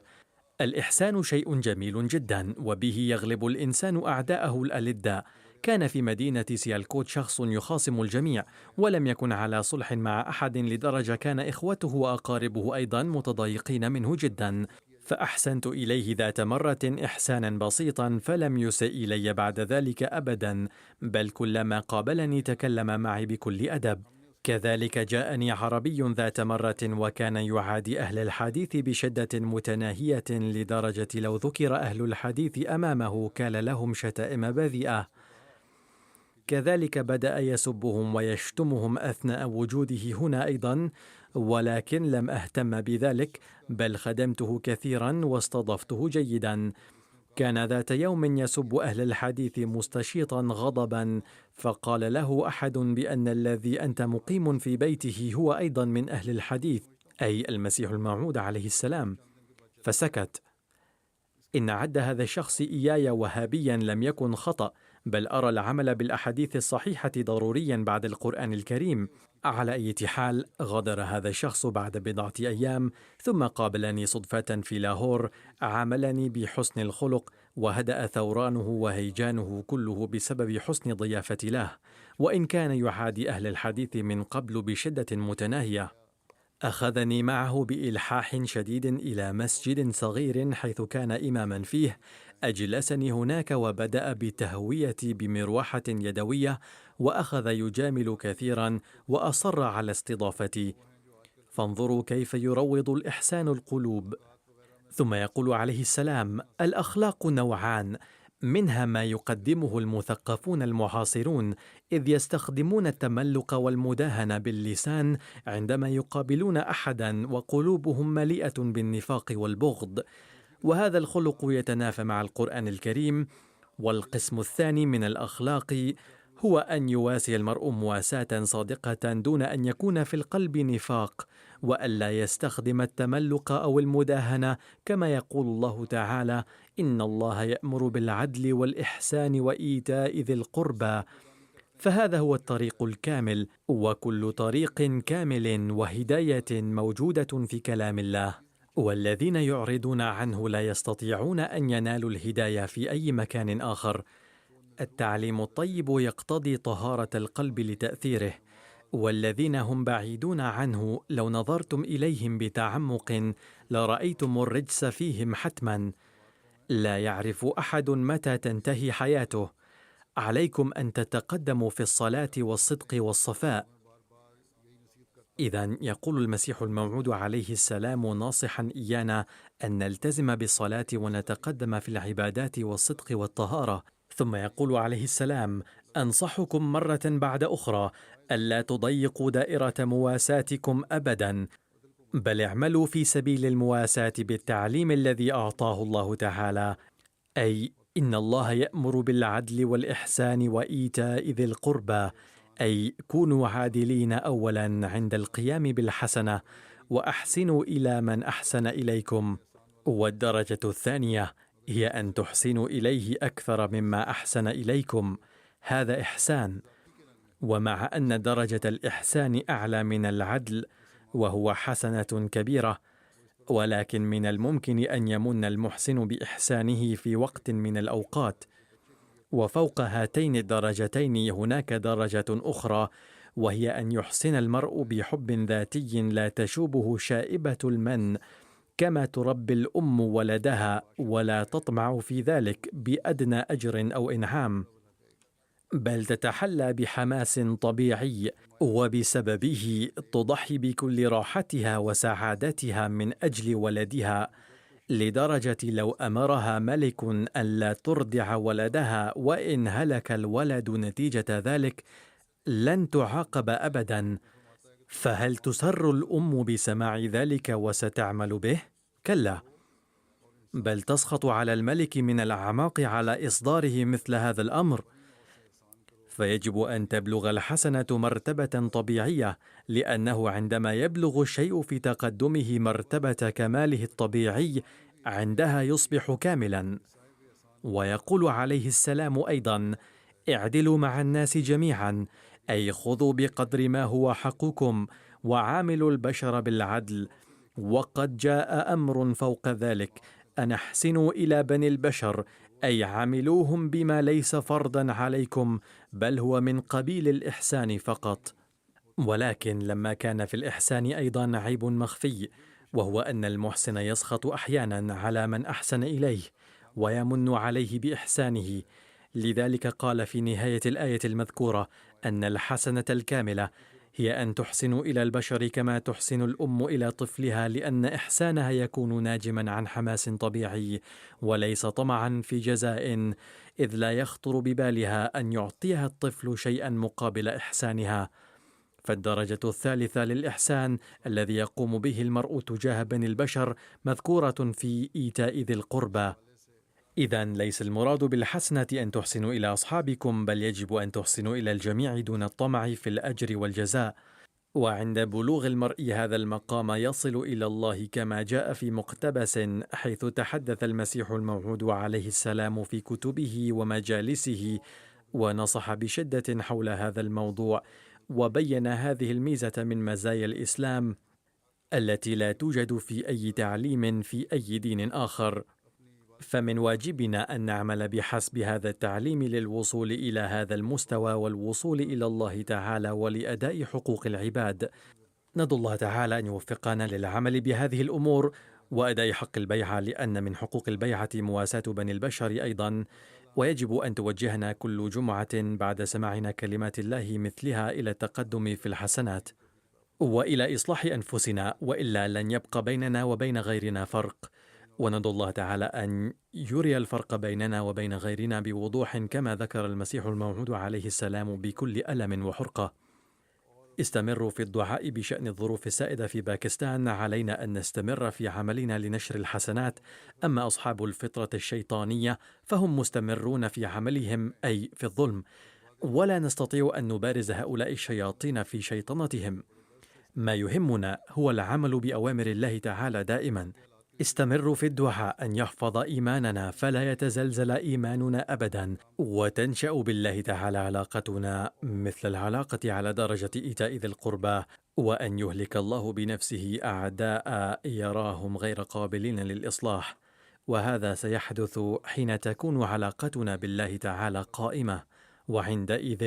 [SPEAKER 2] الإحسان شيء جميل جدا، وبه يغلب الإنسان أعداءه الألداء. كان في مدينة سيالكوت شخص يخاصم الجميع، ولم يكن على صلح مع أحد، لدرجة كان إخوته وأقاربه أيضا متضايقين منه جدا. فأحسنت إليه ذات مرة إحسانا بسيطا، فلم يسئ إلي بعد ذلك أبدا، بل كلما قابلني تكلم معي بكل أدب. كذلك جاءني عربي ذات مرة وكان يعادي أهل الحديث بشدة متناهية، لدرجة لو ذكر أهل الحديث أمامه كان لهم شتائم بذيئة. كذلك بدأ يسبهم ويشتمهم أثناء وجوده هنا أيضا، ولكن لم أهتم بذلك، بل خدمته كثيرا واستضفته جيدا. كان ذات يوم يسب أهل الحديث مستشيطا غضبا، فقال له أحد بأن الذي أنت مقيم في بيته هو أيضا من أهل الحديث، أي المسيح الموعود عليه السلام، فسكت. إن عد هذا الشخص إياي وهابيا لم يكن خطأ، بل أرى العمل بالأحاديث الصحيحة ضروريا بعد القرآن الكريم. على أي حال، غادر هذا الشخص بعد بضعة أيام، ثم قابلني صدفة في لاهور، عاملني بحسن الخلق، وهدأ ثورانه وهيجانه كله بسبب حسن ضيافتي له، وإن كان يعادي أهل الحديث من قبل بشدة متناهية. أخذني معه بإلحاح شديد إلى مسجد صغير حيث كان إماما فيه، أجلسني هناك وبدأ بتهويتي بمروحة يدوية، وأخذ يجامل كثيرا وأصر على استضافتي. فانظروا كيف يروض الإحسان القلوب. ثم يقول عليه السلام: الأخلاق نوعان، منها ما يقدمه المثقفون المعاصرون، إذ يستخدمون التملق والمداهنة باللسان عندما يقابلون أحدا وقلوبهم مليئة بالنفاق والبغض، وهذا الخلق يتنافى مع القرآن الكريم. والقسم الثاني من الأخلاق هو أن يواسي المرء مواساة صادقة دون أن يكون في القلب نفاق، وألا يستخدم التملق أو المداهنة، كما يقول الله تعالى: إن الله يأمر بالعدل والإحسان وإيتاء ذي القربى. فهذا هو الطريق الكامل، وكل طريق كامل وهداية موجودة في كلام الله، والذين يعرضون عنه لا يستطيعون أن ينالوا الهداية في أي مكان آخر. التعليم الطيب يقتضي طهارة القلب لتأثيره، والذين هم بعيدون عنه لو نظرتم إليهم بتعمق لرأيتم الرجس فيهم حتما. لا يعرف أحد متى تنتهي حياته. عليكم أن تتقدموا في الصلاة والصدق والصفاء. إذن يقول المسيح الموعود عليه السلام ناصحا إيانا أن نلتزم بالصلاة ونتقدم في العبادات والصدق والطهارة. ثم يقول عليه السلام: أنصحكم مرة بعد أخرى ألا تضيقوا دائرة مواساتكم أبدا، بل اعملوا في سبيل المواساة بالتعليم الذي أعطاه الله تعالى، أي إن الله يأمر بالعدل والإحسان وإيتاء ذي القربى، أي كونوا عادلين أولا عند القيام بالحسنة، وأحسنوا إلى من أحسن إليكم. والدرجة الثانية هي أن تحسنوا إليه أكثر مما أحسن إليكم. هذا إحسان. ومع أن درجة الإحسان أعلى من العدل وهو حسنة كبيرة، ولكن من الممكن أن يمن المحسن بإحسانه في وقت من الأوقات. وفوق هاتين الدرجتين هناك درجة أخرى، وهي أن يحسن المرء بحب ذاتي لا تشوبه شائبة المن، كما تربي الأم ولدها ولا تطمع في ذلك بأدنى أجر أو إنعام، بل تتحلى بحماس طبيعي، وبسببه تضحي بكل راحتها وسعادتها من أجل ولدها، لدرجة لو أمرها ملك أن لا ترضع ولدها وإن هلك الولد نتيجة ذلك لن تعاقب أبدا. فهل تسر الأم بسماع ذلك وستعمل به؟ كلا، بل تسخط على الملك من الأعماق على إصداره مثل هذا الأمر. فيجب أن تبلغ الحسنة مرتبة طبيعية، لأنه عندما يبلغ الشيء في تقدمه مرتبة كماله الطبيعي عندها يصبح كاملا. ويقول عليه السلام أيضا: اعدلوا مع الناس جميعا، أي خذوا بقدر ما هو حقكم، وعاملوا البشر بالعدل. وقد جاء أمر فوق ذلك، أن احسنوا إلى بني البشر، أي عاملوهم بما ليس فرضا عليكم، بل هو من قبيل الإحسان فقط. ولكن لما كان في الإحسان أيضا عيب مخفي، وهو أن المحسن يسخط أحيانا على من أحسن إليه ويمن عليه بإحسانه. لذلك قال في نهاية الآية المذكورة أن الحسنة الكاملة هي أن تحسن إلى البشر كما تحسن الأم إلى طفلها، لأن إحسانها يكون ناجما عن حماس طبيعي وليس طمعا في جزاء، إذ لا يخطر ببالها أن يعطيها الطفل شيئا مقابل إحسانها. فالدرجة الثالثة للإحسان الذي يقوم به المرء تجاه بني البشر مذكورة في إيتاء ذي القربى. إذن ليس المراد بالحسنة أن تحسنوا إلى أصحابكم، بل يجب أن تحسنوا إلى الجميع دون الطمع في الأجر والجزاء. وعند بلوغ المرء هذا المقام يصل إلى الله كما جاء في مقتبس، حيث تحدث المسيح الموعود عليه السلام في كتبه ومجالسه ونصح بشدة حول هذا الموضوع، وبين هذه الميزة من مزايا الإسلام التي لا توجد في أي تعليم في أي دين آخر. فمن واجبنا أن نعمل بحسب هذا التعليم للوصول إلى هذا المستوى والوصول إلى الله تعالى ولأداء حقوق العباد. ندعو الله تعالى أن يوفقنا للعمل بهذه الأمور وأداء حق البيعة، لأن من حقوق البيعة مواساة بني البشر أيضا. ويجب أن توجهنا كل جمعة بعد سماعنا كلمات الله مثلها إلى التقدم في الحسنات وإلى إصلاح أنفسنا، وإلا لن يبقى بيننا وبين غيرنا فرق. وندعو الله تعالى أن يري الفرق بيننا وبين غيرنا بوضوح، كما ذكر المسيح الموعود عليه السلام بكل ألم وحرقة. استمروا في الدعاء بشأن الظروف السائدة في باكستان. علينا أن نستمر في عملنا لنشر الحسنات. أما أصحاب الفطرة الشيطانية فهم مستمرون في عملهم، أي في الظلم، ولا نستطيع أن نبارز هؤلاء الشياطين في شيطنتهم. ما يهمنا هو العمل بأوامر الله تعالى دائما. استمروا في الدعاء أن يحفظ إيماننا فلا يتزلزل إيماننا أبدا، وتنشأ بالله تعالى علاقتنا مثل العلاقة على درجة إيتاء ذي القربى، وأن يهلك الله بنفسه أعداء يراهم غير قابلين للإصلاح. وهذا سيحدث حين تكون علاقتنا بالله تعالى قائمة، وعندئذ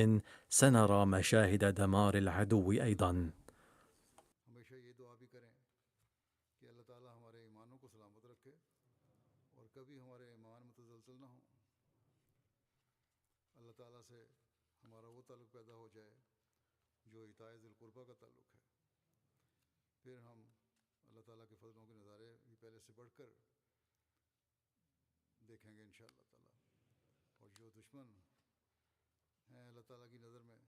[SPEAKER 2] سنرى مشاهد دمار العدو أيضا.
[SPEAKER 1] हमेशा ये दुआ भी करें कि अल्लाह ताला हमारे ईमानों को सलामत रखे और कभी हमारे ईमान मुतज़लज़ल ना हो। अल्लाह ताला से हमारा वो ताल्लुक़ पैदा हो जाए जो इताए ज़िल क़ुरबा का ताल्लुक़ है। फिर हम अल्लाह ताला के फ़ज़लों के नज़ारे भी पहले से बढ़कर देखेंगे इंशाअल्लाह ताला। और जो दुश्मन हैं अल्लाह ताला की नज़र में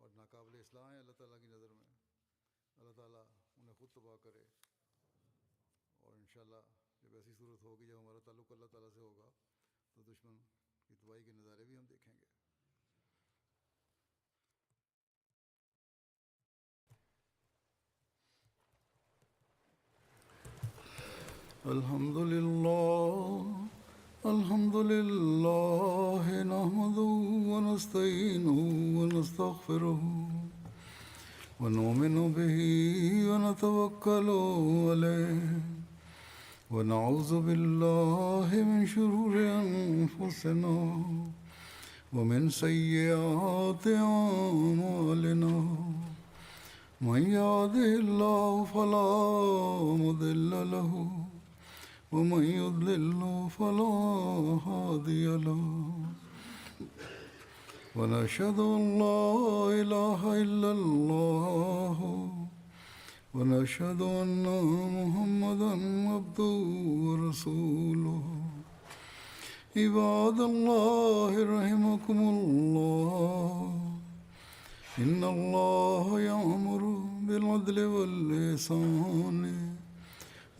[SPEAKER 1] और नाकाबिल इस्लाह हैं अल्लाह ताला की नज़र में, अल्लाह ताला उन्हें ख़ुद तबाह करे। और इंशाअल्लाह जब ऐसी सूरत होगी जब हमारा ताल्लुक़ अल्लाह ताला से होगा तो दुश्मन की तबाही के नज़ारे भी हम देखेंगे। अल्हम्दुलिल्लाह नहमदुहु व नस्तईनुहु व नस्तगफिरुहु व नुमिनु बिही व नतवक्कलु अलैहि व नऊज़ु बिल्लाहि मिन शुरूरि अनफुसिना व मिन सय्यिआति अअमालिना मन यहदिहिल्लाहु फला मुदिल्ल लहु वमन युद्लिल्हु फला हादिय लहु वनशहदु अल्ला इलाहा इल्लल्लाह वनशहदु अन्ना मुहम्मदन अब्दुहु व रसूलुहु। इबादल्लाहि रहिमकुमुल्लाह इन्नल्लाह यअमुरु बिल अदलि वल इहसानि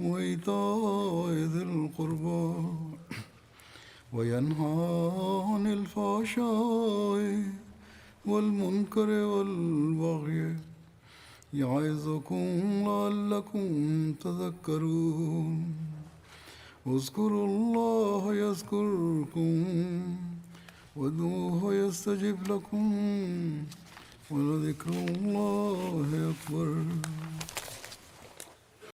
[SPEAKER 1] व ईताइ ज़िल क़ुरबा व यन्हा अनिल फ़हशाइ वल मुनकरि वल बग़य यइज़ुकुम लअल्लकुम तज़क्करून। उज़्कुरुल्लाह यज़्कुरुकुम वदूहु यस्तजिब लकुम वलज़िक्रुल्लाहि अकबर।